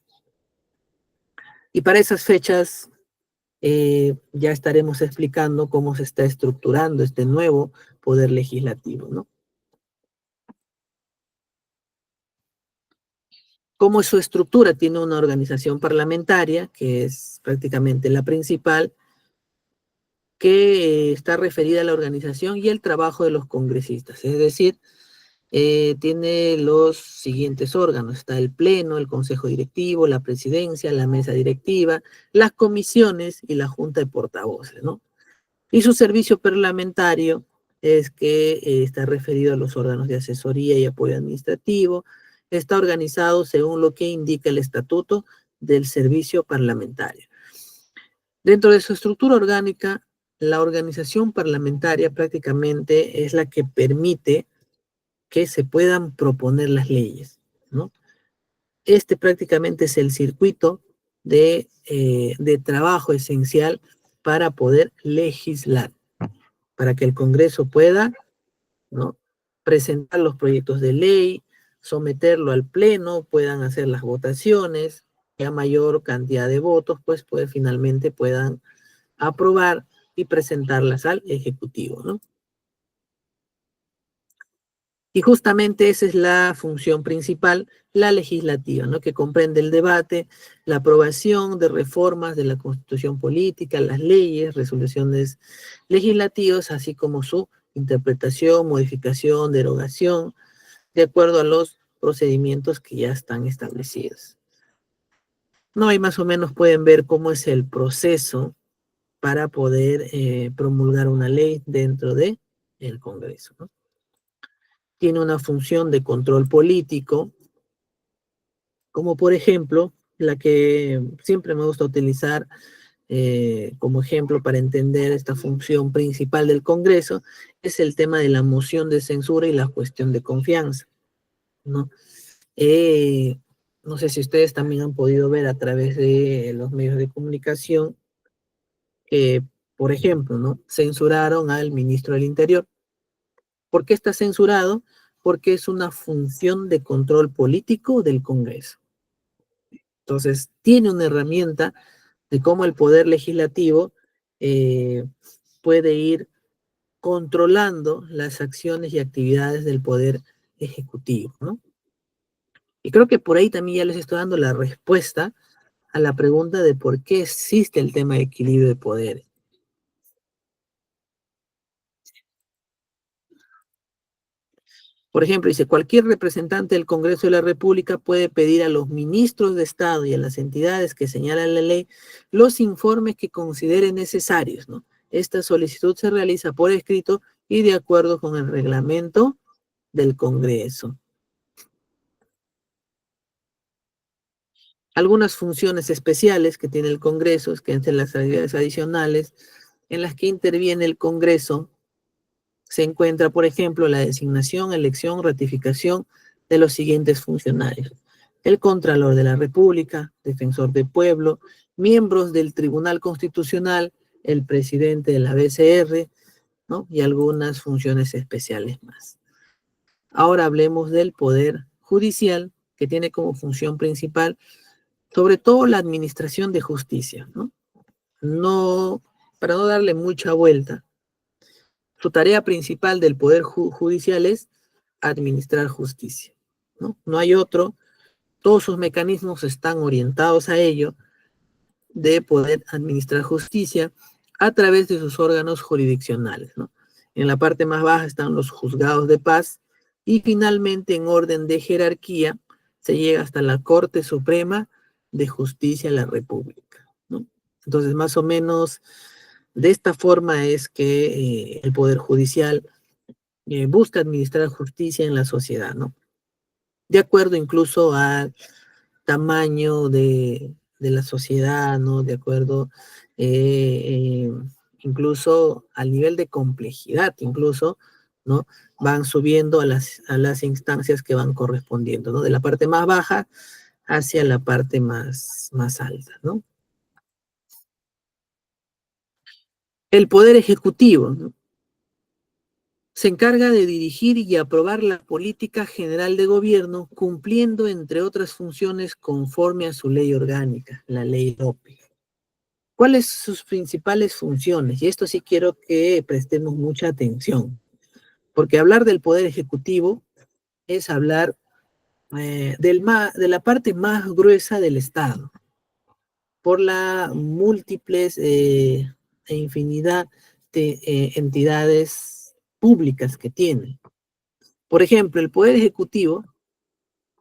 Y para esas fechas ya estaremos explicando cómo se está estructurando este nuevo poder legislativo, ¿no? ¿Cómo es su estructura? Tiene una organización parlamentaria, que es prácticamente la principal, que está referida a la organización y el trabajo de los congresistas. Es decir, tiene los siguientes órganos. Está el Pleno, el Consejo Directivo, la Presidencia, la Mesa Directiva, las comisiones y la Junta de Portavoces, ¿no? Y su servicio parlamentario es que está referido a los órganos de asesoría y apoyo administrativo. Está organizado según lo que indica el estatuto del servicio parlamentario. Dentro de su estructura orgánica, la organización parlamentaria prácticamente es la que permite que se puedan proponer las leyes, ¿no? Este prácticamente es el circuito de trabajo esencial para poder legislar, para que el Congreso pueda, ¿no?, presentar los proyectos de ley, someterlo al Pleno, puedan hacer las votaciones, y a mayor cantidad de votos, pues finalmente puedan aprobar y presentarlas al Ejecutivo, ¿no? Y justamente esa es la función principal, la legislativa, ¿no? Que comprende el debate, la aprobación de reformas de la Constitución política, las leyes, resoluciones legislativas, así como su interpretación, modificación, derogación, de acuerdo a los procedimientos que ya están establecidos. No, y más o menos pueden ver cómo es el proceso para poder promulgar una ley dentro de el Congreso, ¿no? Tiene una función de control político, como por ejemplo, la que siempre me gusta utilizar como ejemplo para entender esta función principal del Congreso, es el tema de la moción de censura y la cuestión de confianza, ¿no? Eh, no sé si ustedes también han podido ver a través de los medios de comunicación que, por ejemplo, ¿no?, censuraron al ministro del Interior. ¿Por qué está censurado? Porque es una función de control político del Congreso. Entonces, tiene una herramienta de cómo el poder legislativo eh, puede ir controlando las acciones y actividades del poder ejecutivo, ¿no? Y creo que por ahí también ya les estoy dando la respuesta a la pregunta de por qué existe el tema de equilibrio de poderes. Por ejemplo, dice, cualquier representante del Congreso de la República puede pedir a los ministros de Estado y a las entidades que señalan la ley los informes que considere necesarios, ¿no? Esta solicitud se realiza por escrito y de acuerdo con el reglamento del Congreso. Algunas funciones especiales que tiene el Congreso, que entre las actividades adicionales en las que interviene el Congreso, se encuentra, por ejemplo, la designación, elección, ratificación de los siguientes funcionarios: el Contralor de la República, Defensor del Pueblo, miembros del Tribunal Constitucional, el presidente de la BCR, ¿no?, y algunas funciones especiales más. Ahora hablemos del Poder Judicial, que tiene como función principal, sobre todo, la administración de justicia, ¿no? No, para no darle mucha vuelta, su tarea principal del Poder Judicial es administrar justicia, ¿no? No hay otro. Todos sus mecanismos están orientados a ello, de poder administrar justicia a través de sus órganos jurisdiccionales, ¿no? En la parte más baja están los juzgados de paz y finalmente, en orden de jerarquía, se llega hasta la Corte Suprema de Justicia de la República, ¿no? Entonces, más o menos de esta forma es que el Poder Judicial busca administrar justicia en la sociedad, ¿no? De acuerdo incluso a tamaño de la sociedad, ¿no? De acuerdo, incluso al nivel de complejidad, incluso, ¿no? Van subiendo a las instancias que van correspondiendo, ¿no? De la parte más baja hacia la parte más alta, ¿no? El poder ejecutivo, ¿no? Se encarga de dirigir y aprobar la política general de gobierno, cumpliendo, entre otras funciones, conforme a su ley orgánica, la ley OPE. ¿Cuáles son sus principales funciones? Y esto sí quiero que prestemos mucha atención, porque hablar del poder ejecutivo es hablar de la parte más gruesa del Estado, por la múltiples e infinidad de entidades públicas que tiene. Por ejemplo, el Poder Ejecutivo,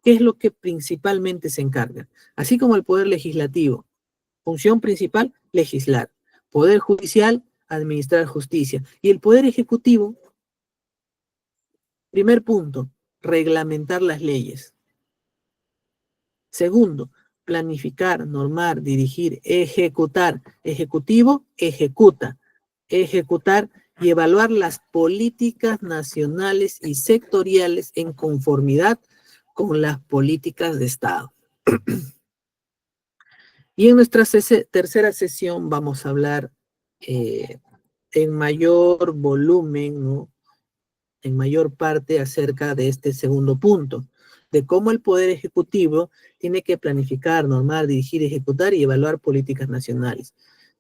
¿qué es lo que principalmente se encarga? Así como el Poder Legislativo, función principal, legislar. Poder Judicial, administrar justicia. Y el Poder Ejecutivo, primer punto, reglamentar las leyes. Segundo, planificar, normar, dirigir, ejecutar. Ejecutivo, ejecuta. Ejecutar y evaluar las políticas nacionales y sectoriales en conformidad con las políticas de Estado. Y en nuestra tercera sesión vamos a hablar en mayor volumen, ¿no? En mayor parte acerca de este segundo punto, de cómo el Poder Ejecutivo tiene que planificar, normar, dirigir, ejecutar y evaluar políticas nacionales.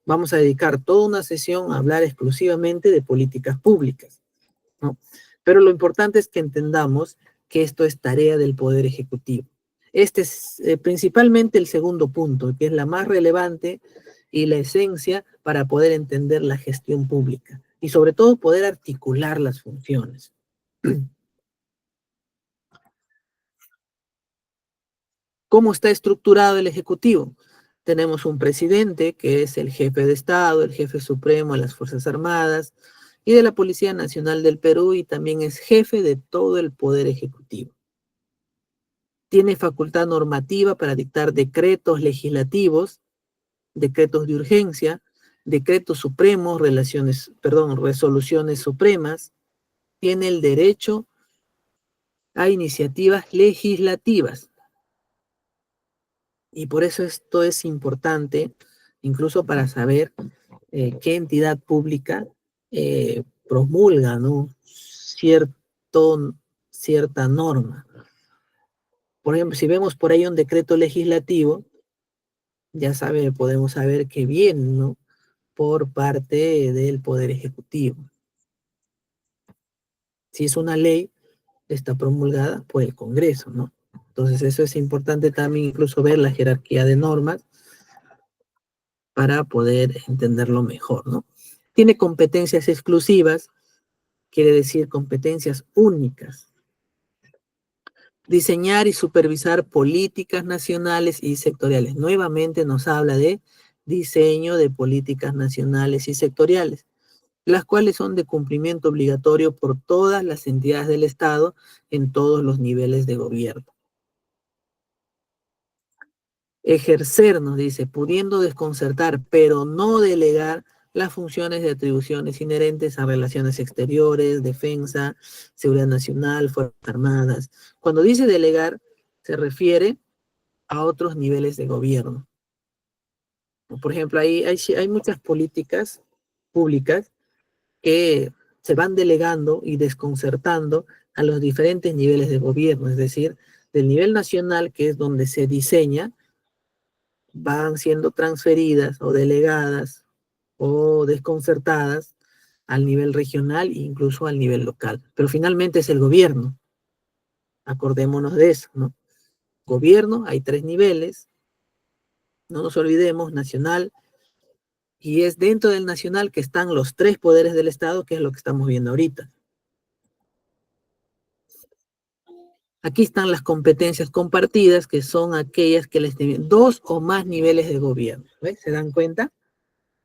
Vamos a dedicar toda una sesión a hablar exclusivamente de políticas públicas, ¿no? Pero lo importante es que entendamos que esto es tarea del Poder Ejecutivo. Este es principalmente el segundo punto, que es la más relevante y la esencia para poder entender la gestión pública y sobre todo poder articular las funciones. ¿Cómo está estructurado el Ejecutivo? Tenemos un presidente que es el jefe de Estado, el jefe supremo de las Fuerzas Armadas y de la Policía Nacional del Perú, y también es jefe de todo el Poder Ejecutivo. Tiene facultad normativa para dictar decretos legislativos, decretos de urgencia, decretos supremos, resoluciones supremas. Tiene el derecho a iniciativas legislativas. Y por eso esto es importante, incluso para saber qué entidad pública promulga, ¿no? Cierta norma. Por ejemplo, si vemos por ahí un decreto legislativo, ya podemos saber que viene, ¿no? Por parte del Poder Ejecutivo. Si es una ley, está promulgada por el Congreso, ¿no? Entonces eso es importante también, incluso ver la jerarquía de normas para poder entenderlo mejor, ¿no? Tiene competencias exclusivas, quiere decir competencias únicas. Diseñar y supervisar políticas nacionales y sectoriales. Nuevamente nos habla de diseño de políticas nacionales y sectoriales, las cuales son de cumplimiento obligatorio por todas las entidades del Estado en todos los niveles de gobierno. Ejercer, nos dice, pudiendo desconcertar, pero no delegar las funciones de atribuciones inherentes a relaciones exteriores, defensa, seguridad nacional, fuerzas armadas. Cuando dice delegar, se refiere a otros niveles de gobierno. Por ejemplo, hay muchas políticas públicas que se van delegando y desconcertando a los diferentes niveles de gobierno, es decir, del nivel nacional, que es donde se diseña, van siendo transferidas o delegadas o desconcertadas al nivel regional e incluso al nivel local. Pero finalmente es el gobierno. Acordémonos de eso, ¿no? Gobierno, hay 3 niveles, no nos olvidemos, nacional, y es dentro del nacional que están los 3 poderes del Estado, que es lo que estamos viendo ahorita. Aquí están las competencias compartidas, que son aquellas que les tienen 2 o más niveles de gobierno. ¿Ves? ¿Se dan cuenta?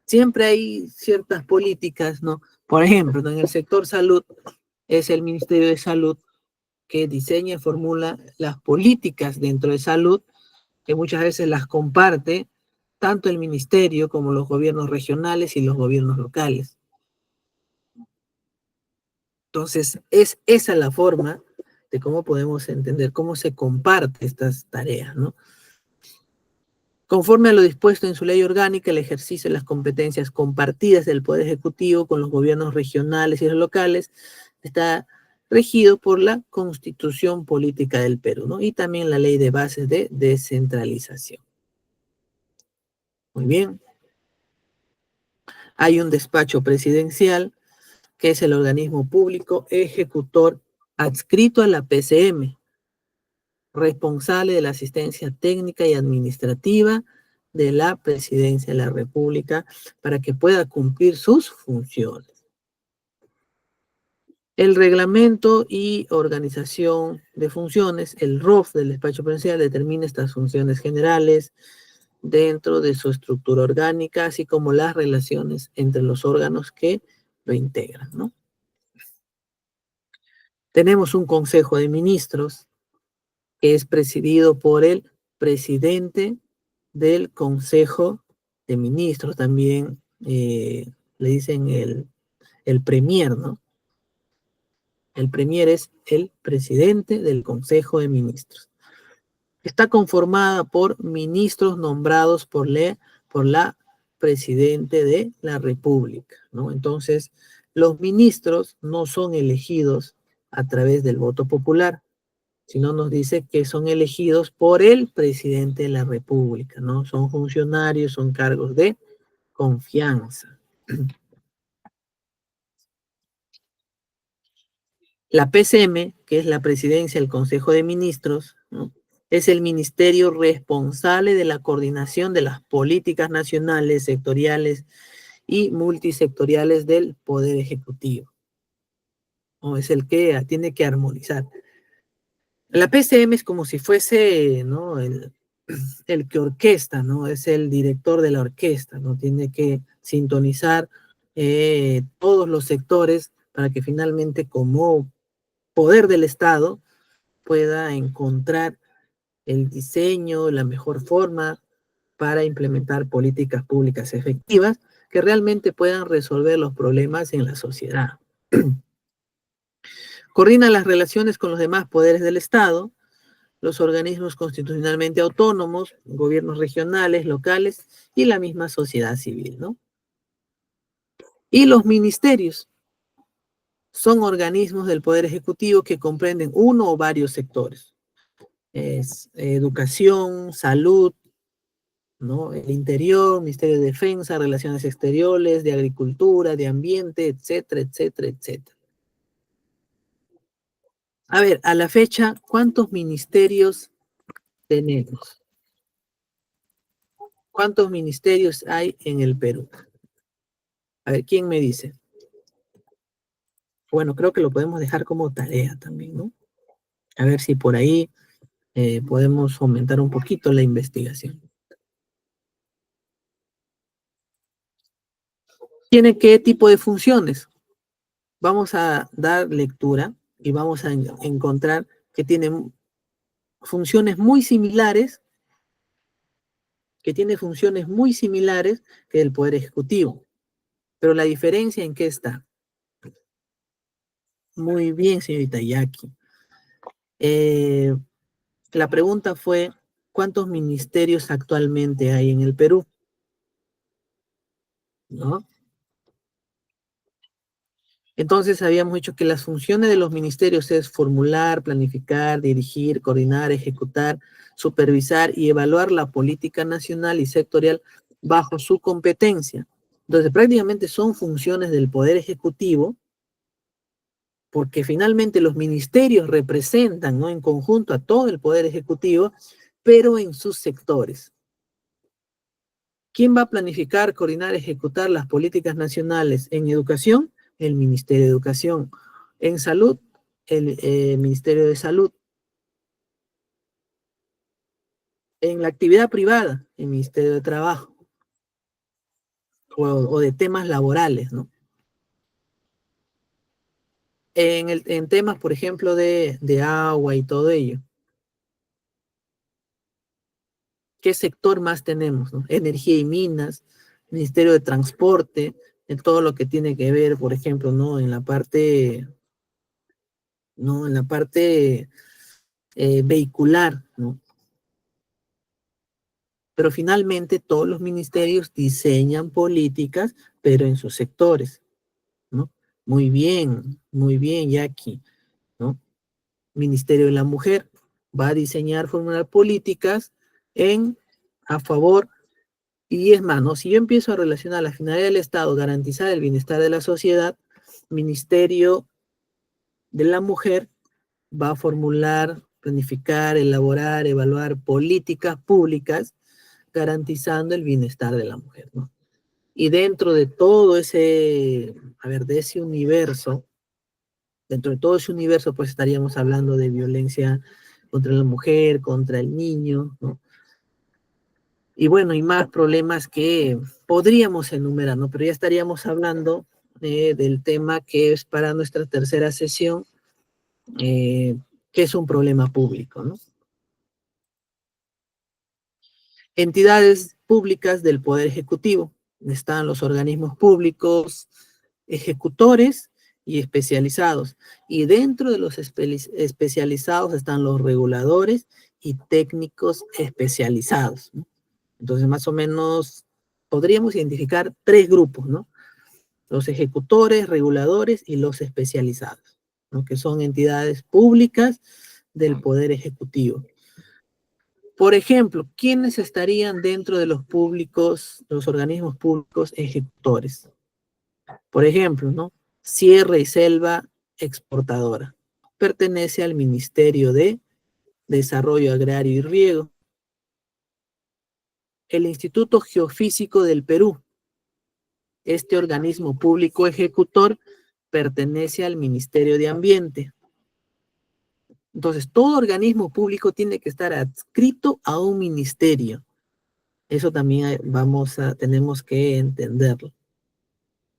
Siempre hay ciertas políticas, ¿no? Por ejemplo, en el sector salud, es el Ministerio de Salud que diseña y formula las políticas dentro de salud que muchas veces las comparte tanto el ministerio como los gobiernos regionales y los gobiernos locales. Entonces, es esa la forma de cómo podemos entender cómo se comparten estas tareas, ¿no? Conforme a lo dispuesto en su ley orgánica, el ejercicio de las competencias compartidas del Poder Ejecutivo con los gobiernos regionales y los locales está regido por la Constitución Política del Perú, ¿no? Y también la Ley de Bases de Descentralización. Muy bien. Hay un despacho presidencial, que es el organismo público ejecutor adscrito a la PCM, responsable de la asistencia técnica y administrativa de la Presidencia de la República para que pueda cumplir sus funciones. El reglamento y organización de funciones, el ROF del despacho presidencial, determina estas funciones generales dentro de su estructura orgánica, así como las relaciones entre los órganos que lo integran, ¿no? Tenemos un Consejo de Ministros que es presidido por el presidente del Consejo de Ministros, también le dicen el premier, ¿no? El premier es el presidente del Consejo de Ministros. Está conformada por ministros nombrados por la presidente de la República, ¿no? Entonces, los ministros no son elegidos a través del voto popular, sino nos dice que son elegidos por el presidente de la República, ¿no? Son funcionarios, son cargos de confianza. La PCM, que es la presidencia del Consejo de Ministros, ¿no? Es el ministerio responsable de la coordinación de las políticas nacionales, sectoriales y multisectoriales del Poder Ejecutivo, ¿no? Es el que tiene que armonizar. La PCM es como si fuese, ¿no?, el que orquesta, ¿no? Es el director de la orquesta, ¿no? Tiene que sintonizar todos los sectores para que finalmente, como poder del Estado, pueda encontrar el diseño, la mejor forma para implementar políticas públicas efectivas que realmente puedan resolver los problemas en la sociedad. Coordina las relaciones con los demás poderes del Estado, los organismos constitucionalmente autónomos, gobiernos regionales, locales y la misma sociedad civil, ¿no? Y los ministerios son organismos del Poder Ejecutivo que comprenden uno o varios sectores. Es educación, salud, ¿no? El interior, Ministerio de Defensa, Relaciones Exteriores, de Agricultura, de Ambiente, etcétera, etcétera, etcétera. A ver, a la fecha, ¿cuántos ministerios tenemos? ¿Cuántos ministerios hay en el Perú? A ver, ¿quién me dice? Bueno, creo que lo podemos dejar como tarea también, ¿no? A ver si por ahí podemos fomentar un poquito la investigación. ¿Tiene qué tipo de funciones? Vamos a dar lectura y vamos a encontrar que tiene funciones muy similares, que el Poder Ejecutivo. Pero la diferencia, ¿en qué está? Muy bien, señorita Yaqui. La pregunta fue, ¿cuántos ministerios actualmente hay en el Perú? ¿No? Entonces habíamos dicho que las funciones de los ministerios es formular, planificar, dirigir, coordinar, ejecutar, supervisar y evaluar la política nacional y sectorial bajo su competencia. Entonces prácticamente son funciones del Poder Ejecutivo, porque finalmente los ministerios representan, ¿no?, en conjunto a todo el Poder Ejecutivo, pero en sus sectores. ¿Quién va a planificar, coordinar, ejecutar las políticas nacionales en educación? El Ministerio de Educación. En salud, el Ministerio de Salud. En la actividad privada, el Ministerio de Trabajo. O de temas laborales, ¿no? En temas, por ejemplo, de agua y todo ello. ¿Qué sector más tenemos, ¿no? Energía y minas, Ministerio de Transporte, en todo lo que tiene que ver, por ejemplo, ¿no? En la parte, ¿no? En la parte vehicular, ¿no? Pero finalmente todos los ministerios diseñan políticas, pero en sus sectores, ¿no? Muy bien, Jackie, ¿no? Ministerio de la Mujer va a diseñar, formular políticas a favor, y es más, ¿no? Si yo empiezo a relacionar la finalidad del Estado, garantizar el bienestar de la sociedad, Ministerio de la Mujer va a formular, planificar, elaborar, evaluar políticas públicas garantizando el bienestar de la mujer, ¿no? Y dentro de todo ese, de ese universo, pues estaríamos hablando de violencia contra la mujer, contra el niño, ¿no? Y bueno, y más problemas que podríamos enumerar, ¿no? Pero ya estaríamos hablando del tema que es para nuestra tercera sesión, que es un problema público, ¿no? Entidades públicas del Poder Ejecutivo. Están los organismos públicos ejecutores y especializados. Y dentro de los especializados están los reguladores y técnicos especializados, ¿no? Entonces, más o menos, podríamos identificar tres grupos, ¿no? Los ejecutores, reguladores y los especializados, ¿no? Que son entidades públicas del Poder Ejecutivo. Por ejemplo, ¿quiénes estarían dentro de los públicos, los organismos públicos ejecutores? Por ejemplo, ¿no? Sierra y Selva Exportadora. Pertenece al Ministerio de Desarrollo Agrario y Riego. El Instituto Geofísico del Perú. Este organismo público ejecutor pertenece al Ministerio de Ambiente. Entonces, todo organismo público tiene que estar adscrito a un ministerio. Eso también tenemos que entenderlo.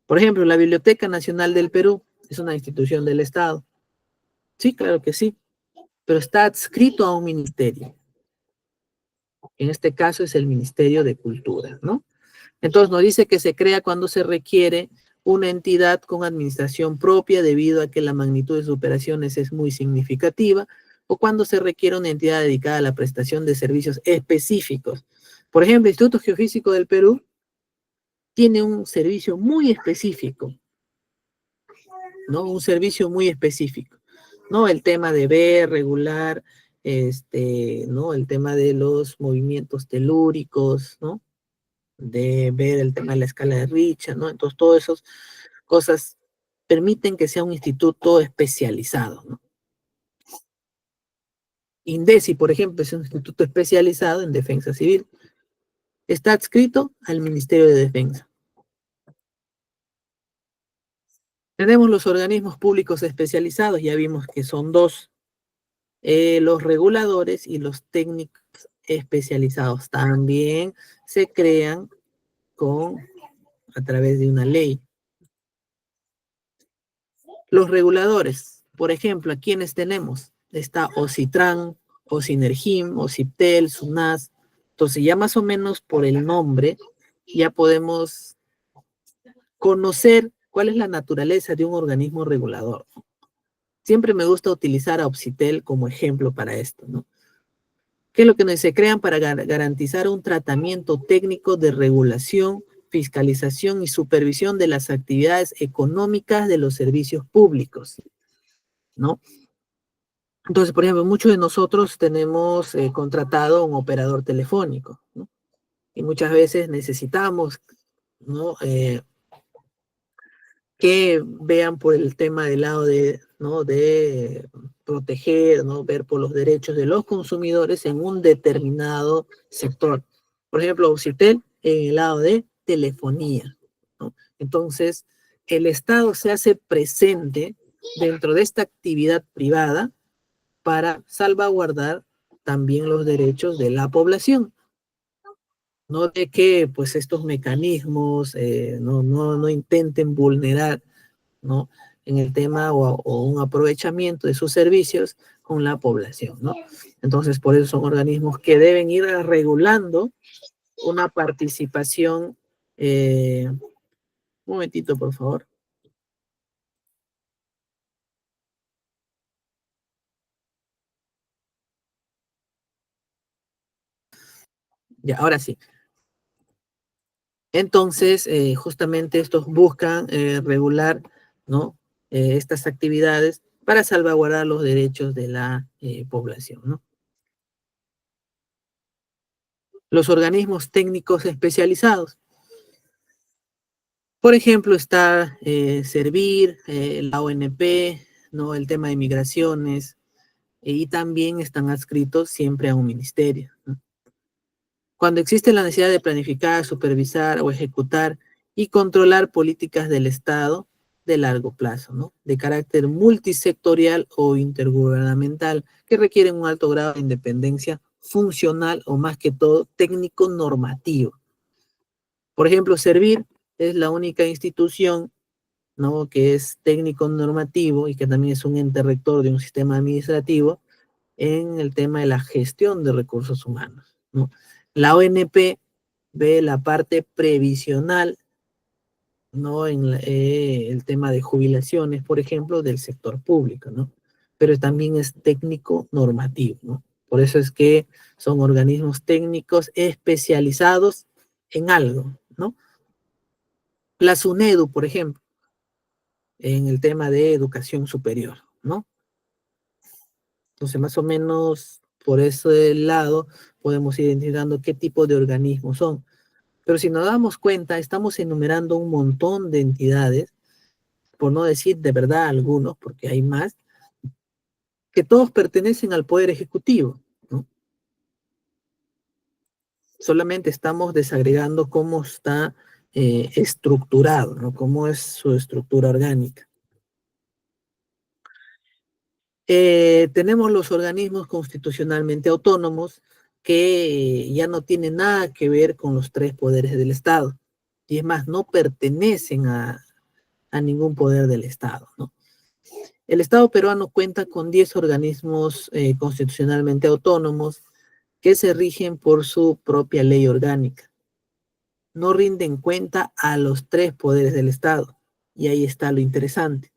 Por ejemplo, la Biblioteca Nacional del Perú es una institución del Estado. Sí, claro que sí, pero está adscrito a un ministerio. En este caso es el Ministerio de Cultura, ¿no? Entonces nos dice que se crea cuando se requiere una entidad con administración propia debido a que la magnitud de sus operaciones es muy significativa, o cuando se requiere una entidad dedicada a la prestación de servicios específicos. Por ejemplo, el Instituto Geofísico del Perú tiene un servicio muy específico, ¿no? Un servicio muy específico, ¿no? El tema de ver, regular, ¿no? El tema de los movimientos telúricos, ¿no? De ver el tema de la escala de Richter, ¿no? Entonces, todas esas cosas permiten que sea un instituto especializado, ¿no? INDECI, por ejemplo, es un instituto especializado en defensa civil. Está adscrito al Ministerio de Defensa. Tenemos los organismos públicos especializados, ya vimos que son dos, los reguladores y los técnicos especializados. También se crean a través de una ley. Los reguladores, por ejemplo, ¿a quiénes tenemos? Está OCITRAN, OCINERGIM, OCIPTEL, SUNAS. Entonces ya más o menos por el nombre ya podemos conocer cuál es la naturaleza de un organismo regulador. Siempre me gusta utilizar a OCIPTEL como ejemplo para esto, ¿no? ¿Qué es lo que se crean para garantizar un tratamiento técnico de regulación, fiscalización y supervisión de las actividades económicas de los servicios públicos, ¿no? Entonces, por ejemplo, muchos de nosotros tenemos contratado un operador telefónico, ¿no? Y muchas veces necesitamos, ¿no? Que vean por el tema del lado de, ¿no? De proteger, ¿no? Ver por los derechos de los consumidores en un determinado sector. Por ejemplo, Auxitel en el lado de telefonía, ¿no? Entonces, el Estado se hace presente dentro de esta actividad privada para salvaguardar también los derechos de la población. No de que pues estos mecanismos no intenten vulnerar, ¿no? en el tema o un aprovechamiento de sus servicios con la población, ¿no? Entonces, por eso son organismos que deben ir regulando una participación. Un momentito, por favor. Ya, ahora sí. Entonces, justamente estos buscan regular, ¿no? Estas actividades para salvaguardar los derechos de la población, ¿no? Los organismos técnicos especializados. Por ejemplo, está Servir, la ONP, ¿no? El tema de migraciones, y también están adscritos siempre a un ministerio, ¿no? Cuando existe la necesidad de planificar, supervisar o ejecutar y controlar políticas del Estado de largo plazo, ¿no? De carácter multisectorial o intergubernamental, que requieren un alto grado de independencia funcional o más que todo técnico normativo. Por ejemplo, Servir es la única institución, ¿no? Que es técnico normativo y que también es un ente rector de un sistema administrativo en el tema de la gestión de recursos humanos, ¿no? La ONP ve la parte previsional, ¿no? En el tema de jubilaciones, por ejemplo, del sector público, ¿no? Pero también es técnico normativo, ¿no? Por eso es que son organismos técnicos especializados en algo, ¿no? La SUNEDU, por ejemplo, en el tema de educación superior, ¿no? Entonces, más o menos por ese lado podemos ir identificando qué tipo de organismos son. Pero si nos damos cuenta, estamos enumerando un montón de entidades, por no decir de verdad algunos, porque hay más, que todos pertenecen al Poder Ejecutivo, ¿no? Solamente estamos desagregando cómo está estructurado, ¿no? Cómo es su estructura orgánica. Tenemos los organismos constitucionalmente autónomos que ya no tienen nada que ver con los tres poderes del Estado. Y es más, no pertenecen a ningún poder del Estado, ¿no? El Estado peruano cuenta con 10 organismos constitucionalmente autónomos que se rigen por su propia ley orgánica. No rinden cuenta a los tres poderes del Estado. Y ahí está lo interesante.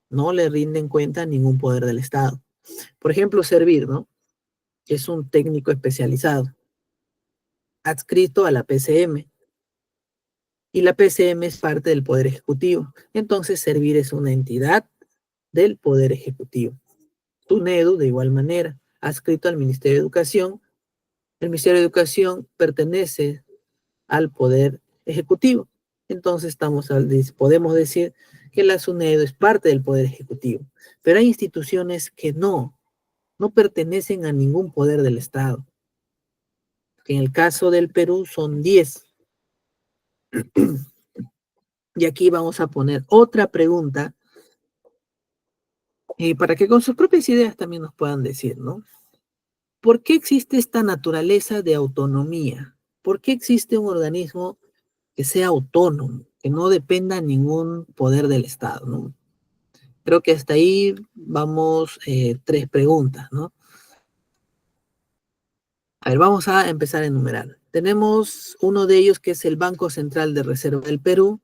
No le rinden cuenta a ningún poder del Estado. Por ejemplo, Servir, ¿no? Es un técnico especializado, adscrito a la PCM. Y la PCM es parte del Poder Ejecutivo. Entonces, Servir es una entidad del Poder Ejecutivo. SUNEDU, de igual manera, adscrito al Ministerio de Educación. El Ministerio de Educación pertenece al Poder Ejecutivo. Entonces, podemos decir que la SUNEDU es parte del Poder Ejecutivo. Pero hay instituciones que no pertenecen a ningún poder del Estado. En el caso del Perú son 10. Y aquí vamos a poner otra pregunta para que con sus propias ideas también nos puedan decir, ¿no? ¿Por qué existe esta naturaleza de autonomía? ¿Por qué existe un organismo que sea autónomo, que no dependa de ningún poder del Estado, ¿no? Creo que hasta ahí vamos 3 preguntas, ¿no? A ver, vamos a empezar a enumerar. Tenemos uno de ellos que es el Banco Central de Reserva del Perú,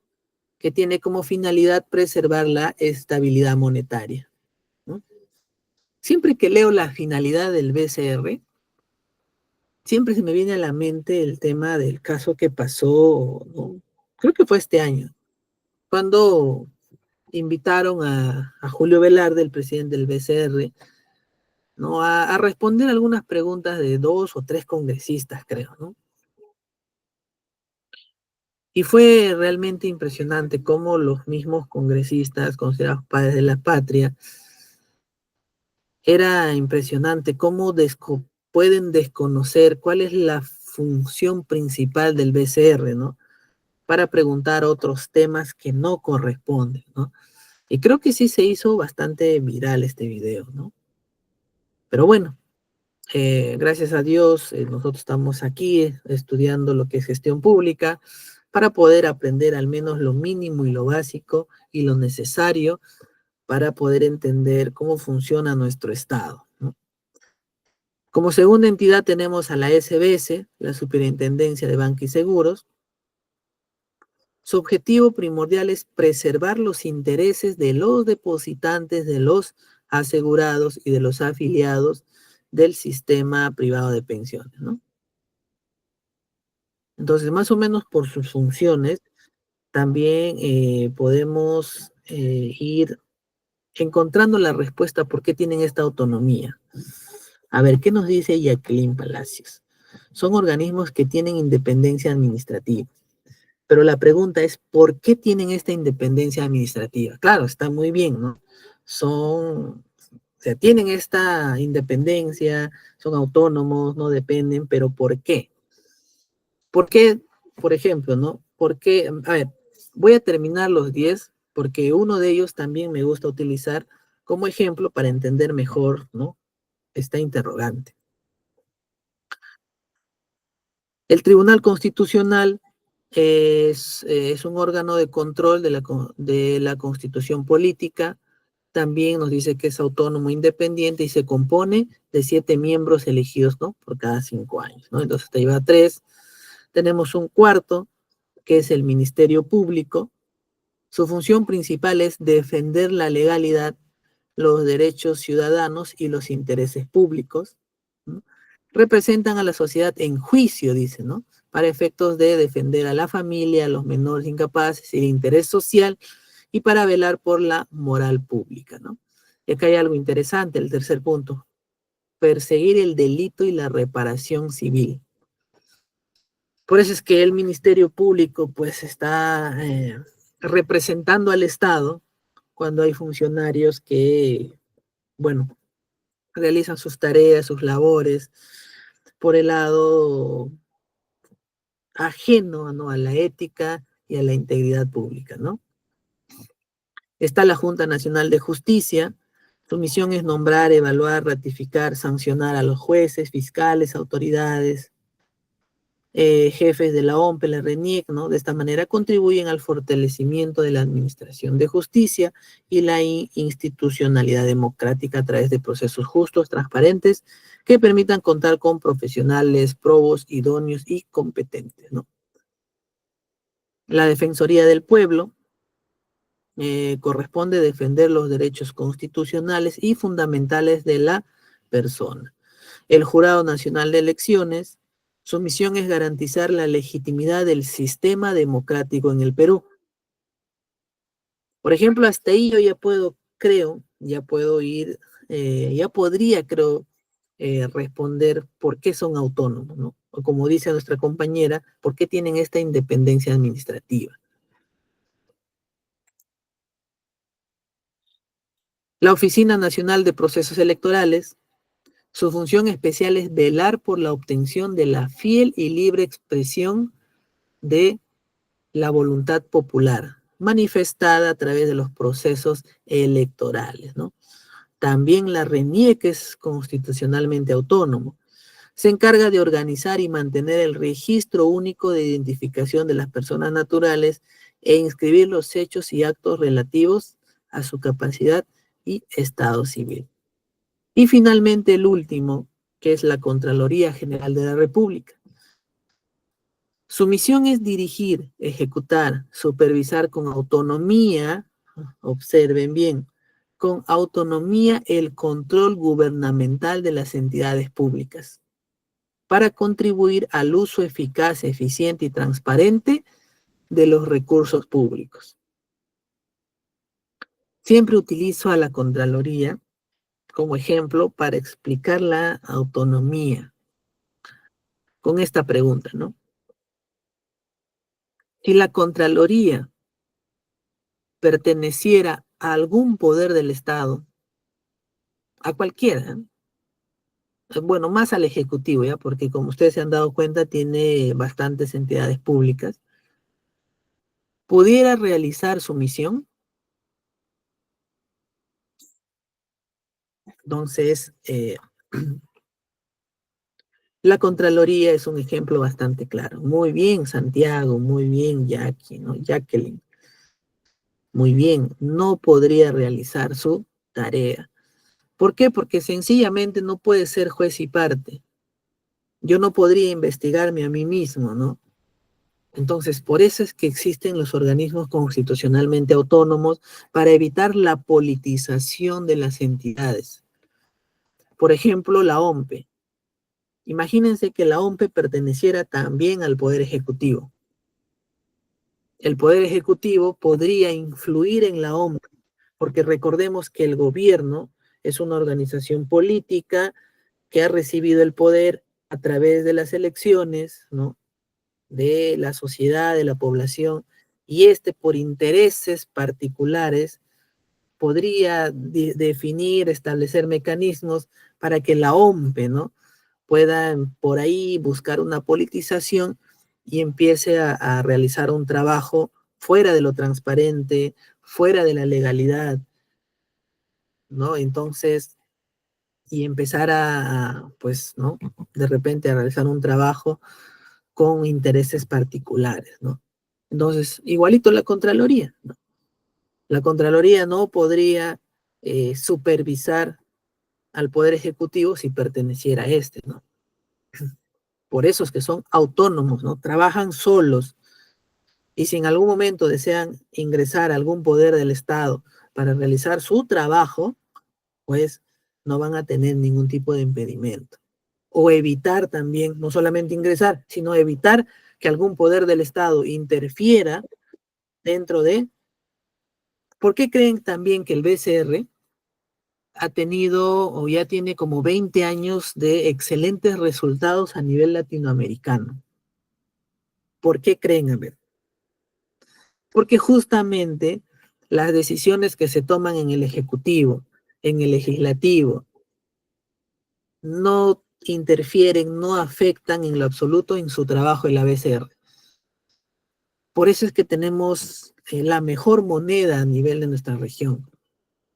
que tiene como finalidad preservar la estabilidad monetaria, ¿no? Siempre que leo la finalidad del BCR, siempre se me viene a la mente el tema del caso que pasó, ¿no? Creo que fue este año, cuando invitaron a Julio Velarde, el presidente del BCR, ¿no? A responder algunas preguntas de 2 o 3 congresistas, creo, ¿no? Y fue realmente impresionante cómo los mismos congresistas, considerados padres de la patria, era impresionante cómo pueden desconocer cuál es la función principal del BCR, ¿no? Para preguntar otros temas que no corresponden, ¿no? Y creo que sí se hizo bastante viral este video, ¿no? Pero bueno, gracias a Dios, nosotros estamos aquí estudiando lo que es gestión pública para poder aprender al menos lo mínimo y lo básico y lo necesario para poder entender cómo funciona nuestro Estado, ¿no? Como segunda entidad tenemos a la SBS, la Superintendencia de Banca y Seguros. Su objetivo primordial es preservar los intereses de los depositantes, de los asegurados y de los afiliados del sistema privado de pensiones, ¿no? Entonces, más o menos por sus funciones, también podemos ir encontrando la respuesta por qué tienen esta autonomía. A ver, ¿qué nos dice Jacqueline Palacios? Son organismos que tienen independencia administrativa. Pero la pregunta es, ¿por qué tienen esta independencia administrativa? Claro, está muy bien, ¿no? O sea, tienen esta independencia, son autónomos, no dependen, pero ¿por qué? ¿Por qué, por ejemplo, no? ¿Por qué? A ver, voy a terminar los 10 porque uno de ellos también me gusta utilizar como ejemplo para entender mejor, ¿no? Esta interrogante. El Tribunal Constitucional es un órgano de control de la Constitución política. También nos dice que es autónomo, independiente y se compone de 7 miembros elegidos, ¿no? Por cada 5 años, ¿no? Entonces te lleva 3. Tenemos un cuarto, que es el Ministerio Público. Su función principal es defender la legalidad, los derechos ciudadanos y los intereses públicos, ¿no? Representan a la sociedad en juicio, dice, ¿no? Para efectos de defender a la familia, a los menores incapaces y el interés social y para velar por la moral pública, ¿no? Y acá hay algo interesante, el tercer punto, perseguir el delito y la reparación civil. Por eso es que el Ministerio Público pues está representando al Estado cuando hay funcionarios que, bueno, realizan sus tareas, sus labores por el lado ajeno, ¿no? A la ética y a la integridad pública, ¿no? Está la Junta Nacional de Justicia. Su misión es nombrar, evaluar, ratificar, sancionar a los jueces, fiscales, autoridades, jefes de la OMP, la RENIEC, ¿no? De esta manera contribuyen al fortalecimiento de la administración de justicia y la institucionalidad democrática a través de procesos justos, transparentes, que permitan contar con profesionales probos, idóneos y competentes, ¿no? La Defensoría del Pueblo corresponde defender los derechos constitucionales y fundamentales de la persona. El Jurado Nacional de Elecciones, su misión es garantizar la legitimidad del sistema democrático en el Perú. Por ejemplo, hasta ahí yo ya puedo, creo, ya puedo ir, ya podría, creo, responder por qué son autónomos, ¿no? O como dice nuestra compañera, por qué tienen esta independencia administrativa. La Oficina Nacional de Procesos Electorales, su función especial es velar por la obtención de la fiel y libre expresión de la voluntad popular, manifestada a través de los procesos electorales, ¿no? También la RENIEC es constitucionalmente autónomo. Se encarga de organizar y mantener el registro único de identificación de las personas naturales e inscribir los hechos y actos relativos a su capacidad y estado civil. Y finalmente el último, que es la Contraloría General de la República. Su misión es dirigir, ejecutar, supervisar con autonomía, observen bien, con autonomía el control gubernamental de las entidades públicas para contribuir al uso eficaz, eficiente y transparente de los recursos públicos. Siempre utilizo a la Contraloría como ejemplo para explicar la autonomía con esta pregunta, ¿no? Si la Contraloría perteneciera a algún poder del Estado, a cualquiera, bueno, más al Ejecutivo, ¿ya? Porque como ustedes se han dado cuenta, tiene bastantes entidades públicas, pudiera realizar su misión. Entonces, la Contraloría es un ejemplo bastante claro. Muy bien, Santiago, muy bien, Jackie, ¿no? Jacqueline. muy bien, no podría realizar su tarea. ¿Por qué? Porque sencillamente no puede ser juez y parte. Yo no podría investigarme a mí mismo, ¿no? Entonces, por eso es que existen los organismos constitucionalmente autónomos para evitar la politización de las entidades. Por ejemplo, la OMPE. Imagínense que la OMPE perteneciera también al Poder Ejecutivo. El Poder Ejecutivo podría influir en la OMPE, porque recordemos que el gobierno es una organización política que ha recibido el poder a través de las elecciones, ¿no? De la sociedad, de la población, y por intereses particulares podría definir, establecer mecanismos para que la OMPE, ¿no? Pueda por ahí buscar una politización y empiece a realizar un trabajo fuera de lo transparente, fuera de la legalidad, ¿no? Entonces, y empezar pues, ¿no? De repente a realizar un trabajo con intereses particulares, ¿no? Entonces, igualito la Contraloría, ¿no? La Contraloría no podría supervisar al Poder Ejecutivo si perteneciera a ¿no? Por eso es que son autónomos, ¿no? Trabajan solos. Y si en algún momento desean ingresar a algún poder del Estado para realizar su trabajo, pues no van a tener ningún tipo de impedimento. O evitar también, no solamente ingresar, sino evitar que algún poder del Estado interfiera dentro de... ¿Por qué creen también que el BCR ha tenido o ya tiene como 20 años de excelentes resultados a nivel latinoamericano? ¿Por qué creen? A ver, porque justamente las decisiones que se toman en el Ejecutivo, en el Legislativo, no interfieren, no afectan en lo absoluto en su trabajo en la BCR. Por eso es que tenemos la mejor moneda a nivel de nuestra región.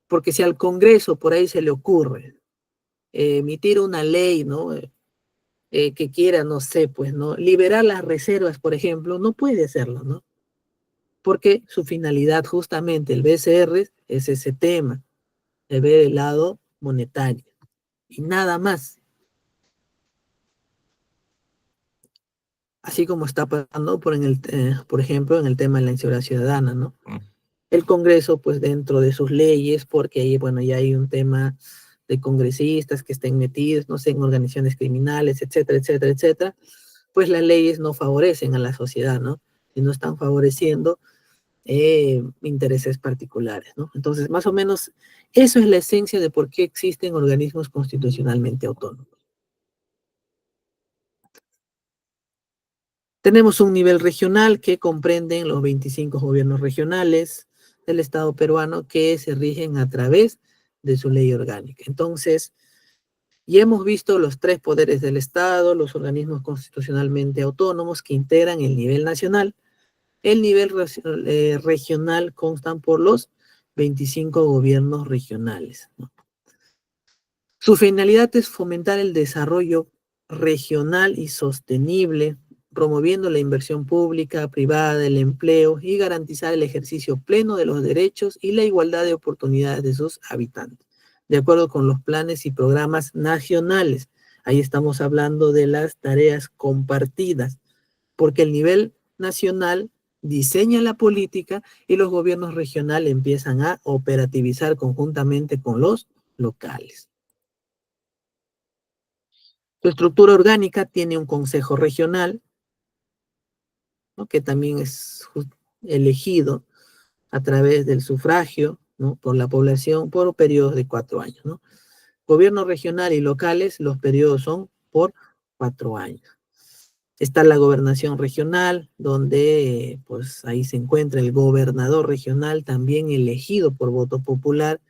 Porque si al Congreso por ahí se le ocurre emitir una ley, ¿no? Que quiera, no sé, pues, ¿no? Liberar las reservas, por ejemplo, no puede hacerlo, ¿no? Porque su finalidad justamente, el BCR, es ese tema, de ver el lado monetario y nada más. Así como está pasando por ejemplo, en el tema de la inseguridad ciudadana, ¿no? El Congreso, pues dentro de sus leyes, porque ahí, bueno, ya hay un tema de congresistas que estén metidos, no sé, en organizaciones criminales, etcétera, etcétera, etcétera, pues las leyes no favorecen a la sociedad, ¿no? Y no están favoreciendo intereses particulares, ¿no? Entonces, más o menos, eso es la esencia de por qué existen organismos constitucionalmente autónomos. Tenemos un nivel regional que comprenden los 25 gobiernos regionales del Estado peruano que se rigen a través de su ley orgánica. Entonces, ya hemos visto los tres poderes del Estado, los organismos constitucionalmente autónomos que integran el nivel nacional. El nivel regional constan por los 25 gobiernos regionales, ¿no? Su finalidad es fomentar el desarrollo regional y sostenible, promoviendo la inversión pública, privada, el empleo y garantizar el ejercicio pleno de los derechos y la igualdad de oportunidades de sus habitantes, de acuerdo con los planes y programas nacionales. Ahí estamos hablando de las tareas compartidas, porque el nivel nacional diseña la política y los gobiernos regionales empiezan a operativizar conjuntamente con los locales. Su estructura orgánica tiene un consejo regional, ¿no? Que también es elegido a través del sufragio, ¿no? Por la población por periodos de 4 años, ¿no? Gobierno regional y locales, los periodos son por 4 años. Está la gobernación regional, donde pues ahí se encuentra el gobernador regional, también elegido por voto popular,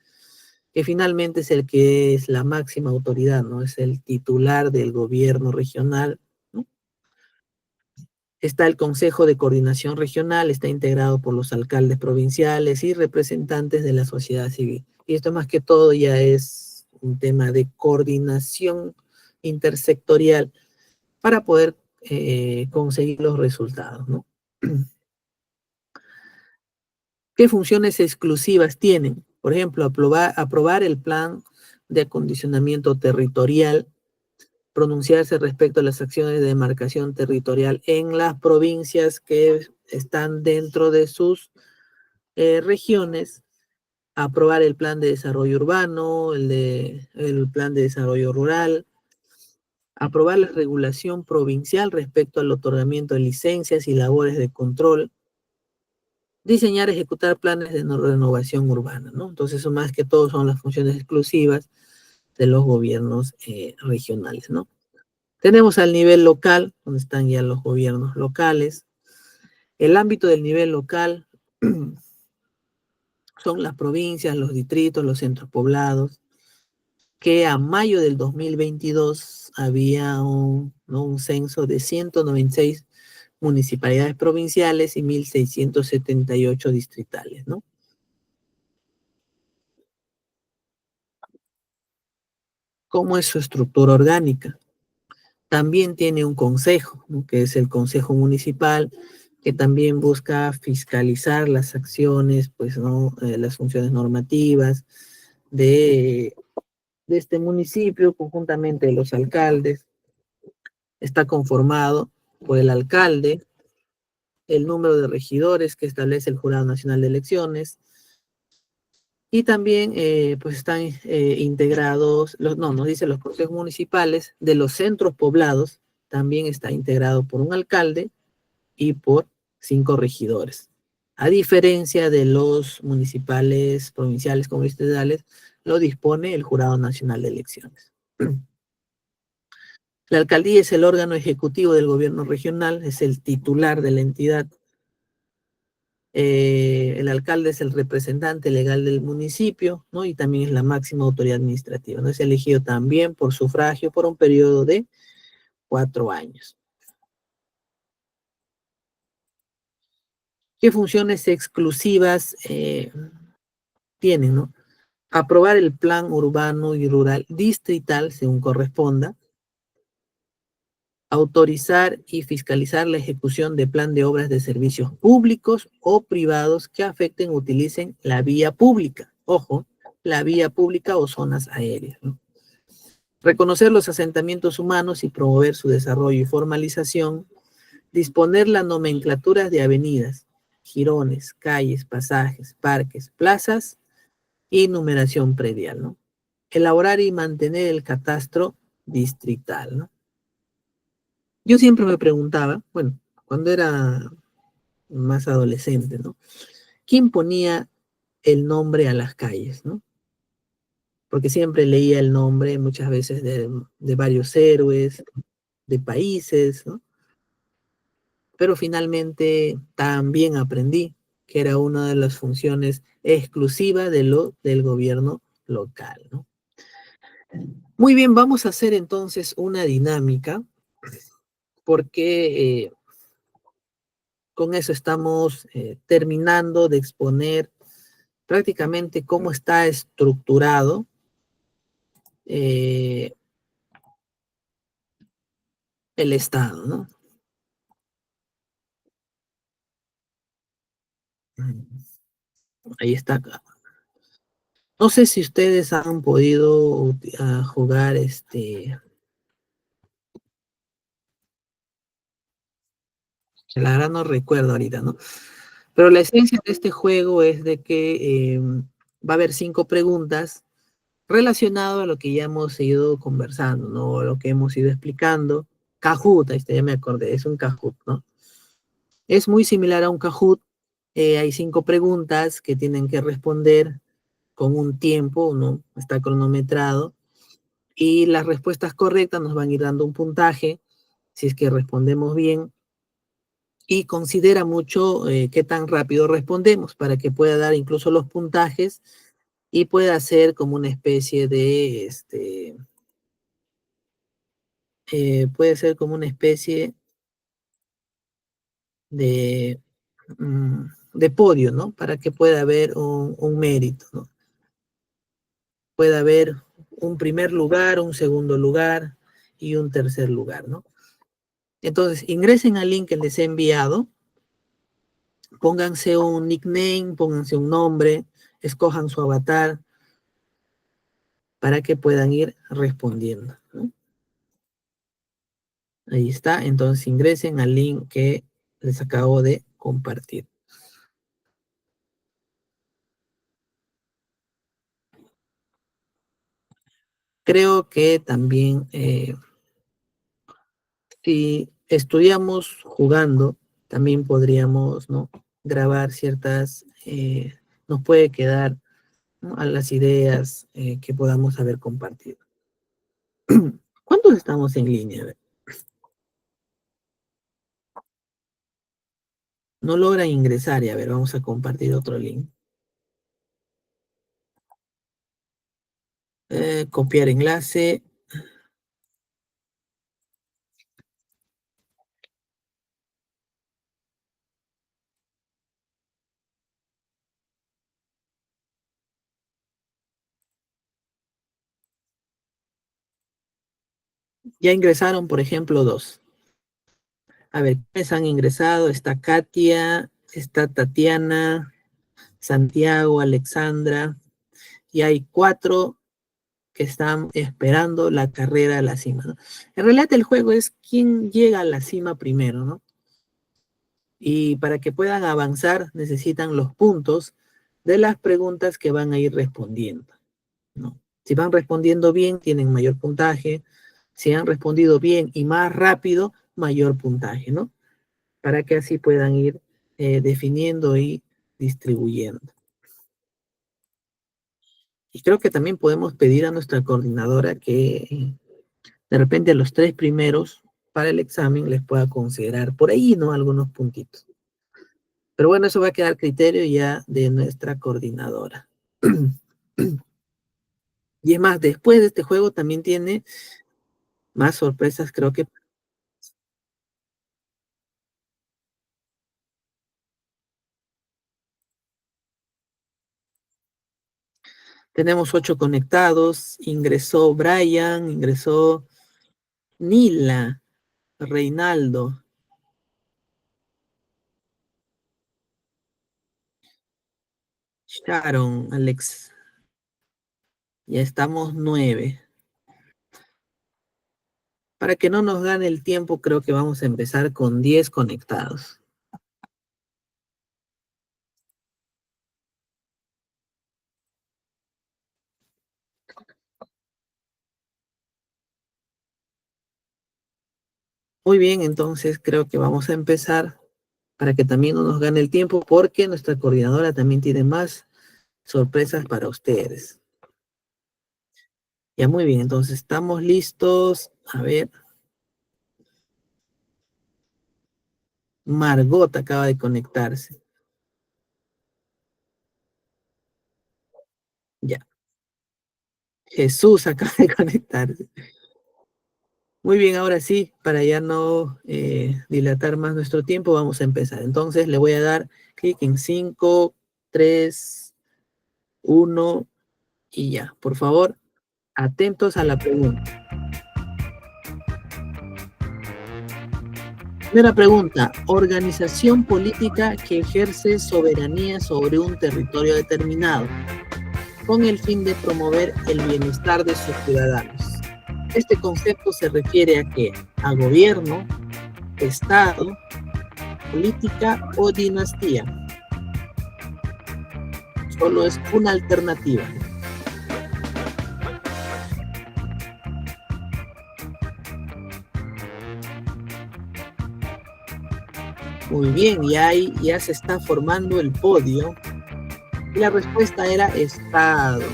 que finalmente es el que es la máxima autoridad, ¿no? Es el titular del gobierno regional, ¿no? Está el Consejo de Coordinación Regional, está integrado por los alcaldes provinciales y representantes de la sociedad civil. Y esto más que todo ya es un tema de coordinación intersectorial para poder conseguir los resultados, ¿no? ¿Qué funciones exclusivas tienen? Por ejemplo, aprobar el plan de acondicionamiento territorial, pronunciarse respecto a las acciones de demarcación territorial en las provincias que están dentro de sus regiones, aprobar el plan de desarrollo urbano, el plan de desarrollo rural, aprobar la regulación provincial respecto al otorgamiento de licencias y labores de control, diseñar, ejecutar planes de renovación urbana, ¿no? Entonces, eso más que todo son las funciones exclusivas de los gobiernos regionales, ¿no? Tenemos al nivel local, donde están ya los gobiernos locales. El ámbito del nivel local son las provincias, los distritos, los centros poblados, que a mayo del 2022 había ¿no? un censo de 196 municipalidades provinciales y 1.678 distritales, ¿no? ¿Cómo es su estructura orgánica? También tiene un consejo, ¿no? Que es el Consejo Municipal, que también busca fiscalizar las acciones, pues, ¿no? Las funciones normativas de, de este municipio, conjuntamente de los alcaldes. Está conformado por el alcalde, el número de regidores que establece el Jurado Nacional de Elecciones, y también pues están integrados, no, nos dice los consejos municipales de los centros poblados, también está integrado por un alcalde y por 5 regidores. A diferencia de los municipales, provinciales, como distritales, lo dispone el Jurado Nacional de Elecciones. La alcaldía es el órgano ejecutivo del gobierno regional, es el titular de la entidad. El alcalde es el representante legal del municipio, ¿no? Y también es la máxima autoridad administrativa, ¿no? Es elegido también por sufragio por un periodo de 4 años. ¿Qué funciones exclusivas tienen, no? Aprobar el plan urbano y rural distrital, según corresponda. Autorizar y fiscalizar la ejecución de plan de obras de servicios públicos o privados que afecten o utilicen la vía pública. Ojo, la vía pública o zonas aéreas, ¿no? Reconocer los asentamientos humanos y promover su desarrollo y formalización. Disponer la nomenclatura de avenidas, jirones, calles, pasajes, parques, plazas y numeración predial, ¿no? Elaborar y mantener el catastro distrital, ¿no? Yo siempre me preguntaba, bueno, cuando era más adolescente, ¿no? ¿Quién ponía el nombre a las calles, ¿no? Porque siempre leía el nombre muchas veces de varios héroes, de países, ¿no? Pero finalmente también aprendí que era una de las funciones exclusivas del gobierno local, ¿no? Muy bien, vamos a hacer entonces una dinámica porque con eso estamos terminando de exponer prácticamente cómo está estructurado eh, el Estado, ¿no? Ahí está. No sé si ustedes han podido jugar la verdad no recuerdo ahorita, ¿no? Pero la esencia de este juego es de que va a haber 5 preguntas relacionado a lo que ya hemos ido conversando, ¿no? Lo que hemos ido explicando. Kahoot, ahí está, ya me acordé, es un Kahoot, ¿no? Es muy similar a un Kahoot. Hay 5 preguntas que tienen que responder con un tiempo, ¿no? Está cronometrado. Y las respuestas correctas nos van a ir dando un puntaje, si es que respondemos bien. Y considera mucho qué tan rápido respondemos para que pueda dar incluso los puntajes y pueda ser como una especie de, puede ser como una especie de, de podio, ¿no? Para que pueda haber un mérito, ¿no? Pueda haber un primer lugar, un segundo lugar y un tercer lugar, ¿no? Entonces, ingresen al link que les he enviado pónganse un nickname, pónganse un nombre, escojan su avatar para que puedan ir respondiendo, ¿no? Ahí está, entonces ingresen al link que les acabo de compartir. Creo que también si estudiamos jugando, también podríamos, ¿no?, grabar ciertas, nos puede quedar, ¿no?, a las ideas que podamos haber compartido. ¿Cuántos estamos en línea? A ver. No logran ingresar y a ver, vamos a compartir otro link. Copiar enlace. Ya ingresaron, por ejemplo, 2. A ver, ¿quiénes han ingresado? Está Katia, está Tatiana, Santiago, Alexandra, y hay 4 que están esperando la carrera a la cima, ¿no? En realidad el juego es quién llega a la cima primero, ¿no? Y para que puedan avanzar necesitan los puntos de las preguntas que van a ir respondiendo, ¿no? Si van respondiendo bien, tienen mayor puntaje. Si han respondido bien y más rápido, mayor puntaje, ¿no? Para que así puedan ir definiendo y distribuyendo. Y creo que también podemos pedir a nuestra coordinadora que de repente a los 3 primeros para el examen les pueda considerar por ahí, ¿no?, algunos puntitos. Pero bueno, eso va a quedar criterio ya de nuestra coordinadora. Y es más, después de este juego también tiene más sorpresas, creo que tenemos 8 conectados. Ingresó Brian, ingresó Nila, Reinaldo, Sharon, Alex. Ya estamos 9. Para que no nos gane el tiempo, creo que vamos a empezar con 10 conectados. Muy bien, entonces creo que vamos a empezar para que también no nos gane el tiempo, porque nuestra coordinadora también tiene más sorpresas para ustedes. Ya, muy bien, entonces estamos listos. A ver. Margot acaba de conectarse. Ya. Jesús acaba de conectarse. Muy bien, ahora sí, para ya no dilatar más nuestro tiempo, vamos a empezar. Entonces le voy a dar clic en 5, 3, 1 y ya. Por favor, atentos a la pregunta. Primera pregunta: organización política que ejerce soberanía sobre un territorio determinado, con el fin de promover el bienestar de sus ciudadanos. Este concepto se refiere a qué: a gobierno, estado, política o dinastía. Solo es una alternativa. Muy bien, y ahí ya se está formando el podio. Y la respuesta era estado.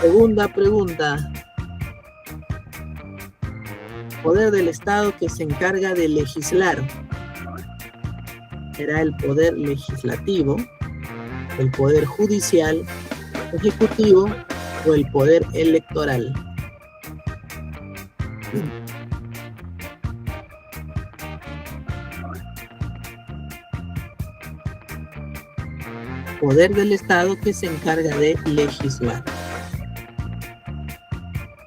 Segunda pregunta: poder del Estado que se encarga de legislar. ¿Será el poder legislativo, el poder judicial, ejecutivo o el poder electoral? Poder del Estado que se encarga de legislar.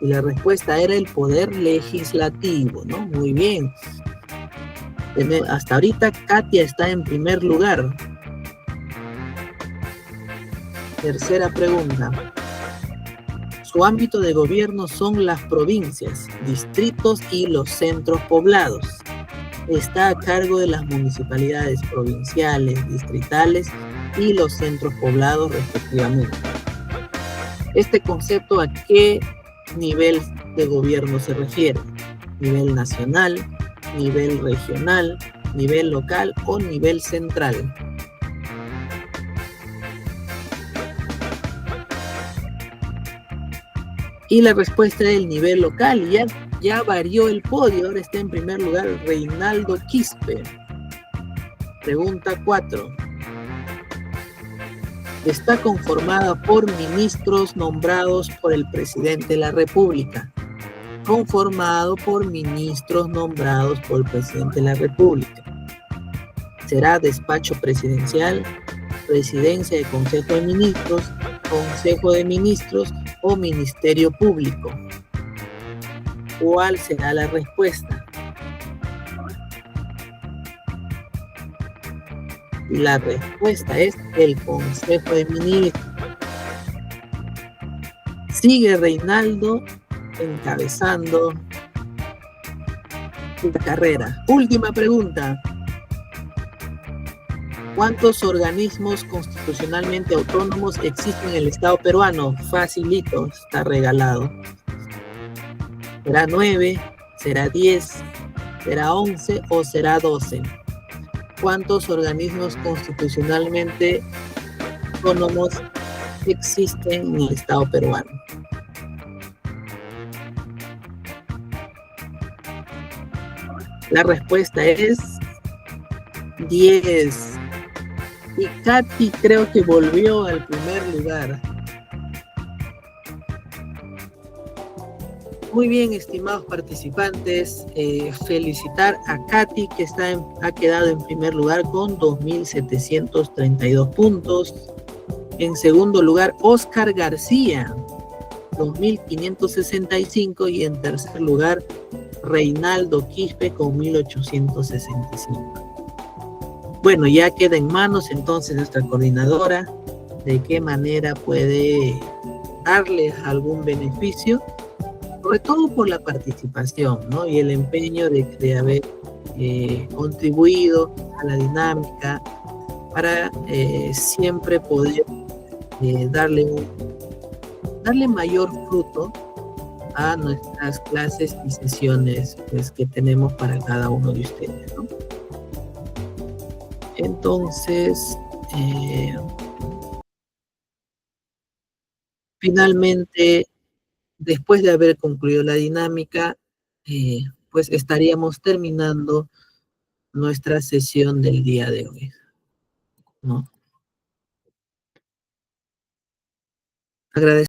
Y la respuesta era el poder legislativo, ¿no? Muy bien. Hasta ahorita Katia está en primer lugar. Tercera pregunta. Su ámbito de gobierno son las provincias, distritos y los centros poblados. Está a cargo de las municipalidades provinciales, distritales y los centros poblados respectivamente. Este concepto, ¿a qué nivel de gobierno se refiere? ¿Nivel nacional, nivel regional, nivel local o nivel central? Y la respuesta es el nivel local. Ya varió el podio, ahora está en primer lugar Reinaldo Quispe. Pregunta 4. Está conformada por ministros nombrados por el presidente de la República. Conformado por ministros nombrados por el presidente de la República. Será despacho presidencial, presidencia de Consejo de Ministros, Consejo de Ministros o Ministerio Público. ¿Cuál será la respuesta? La respuesta es el Consejo de Ministros. Sigue Reinaldo encabezando la carrera. Última pregunta. ¿Cuántos organismos constitucionalmente autónomos existen en el Estado peruano? Facilito, está regalado. ¿Será 9? ¿Será 10? ¿Será 11 o será 12? ¿Cuántos organismos constitucionalmente autónomos existen en el Estado peruano? La respuesta es 10. Y Katy creo que volvió al primer lugar. Muy bien, estimados participantes, felicitar a Katy que ha quedado en primer lugar con 2.732 puntos. En segundo lugar, Oscar García, 2.565. Y en tercer lugar, Reinaldo Quispe con 1.865. Bueno, ya queda en manos entonces nuestra coordinadora de qué manera puede darles algún beneficio, sobre todo por la participación, ¿no? Y el empeño de haber contribuido a la dinámica para siempre poder darle mayor fruto a nuestras clases y sesiones pues, que tenemos para cada uno de ustedes, ¿no? Entonces, finalmente, después de haber concluido la dinámica, pues estaríamos terminando nuestra sesión del día de hoy, ¿no? Agradecemos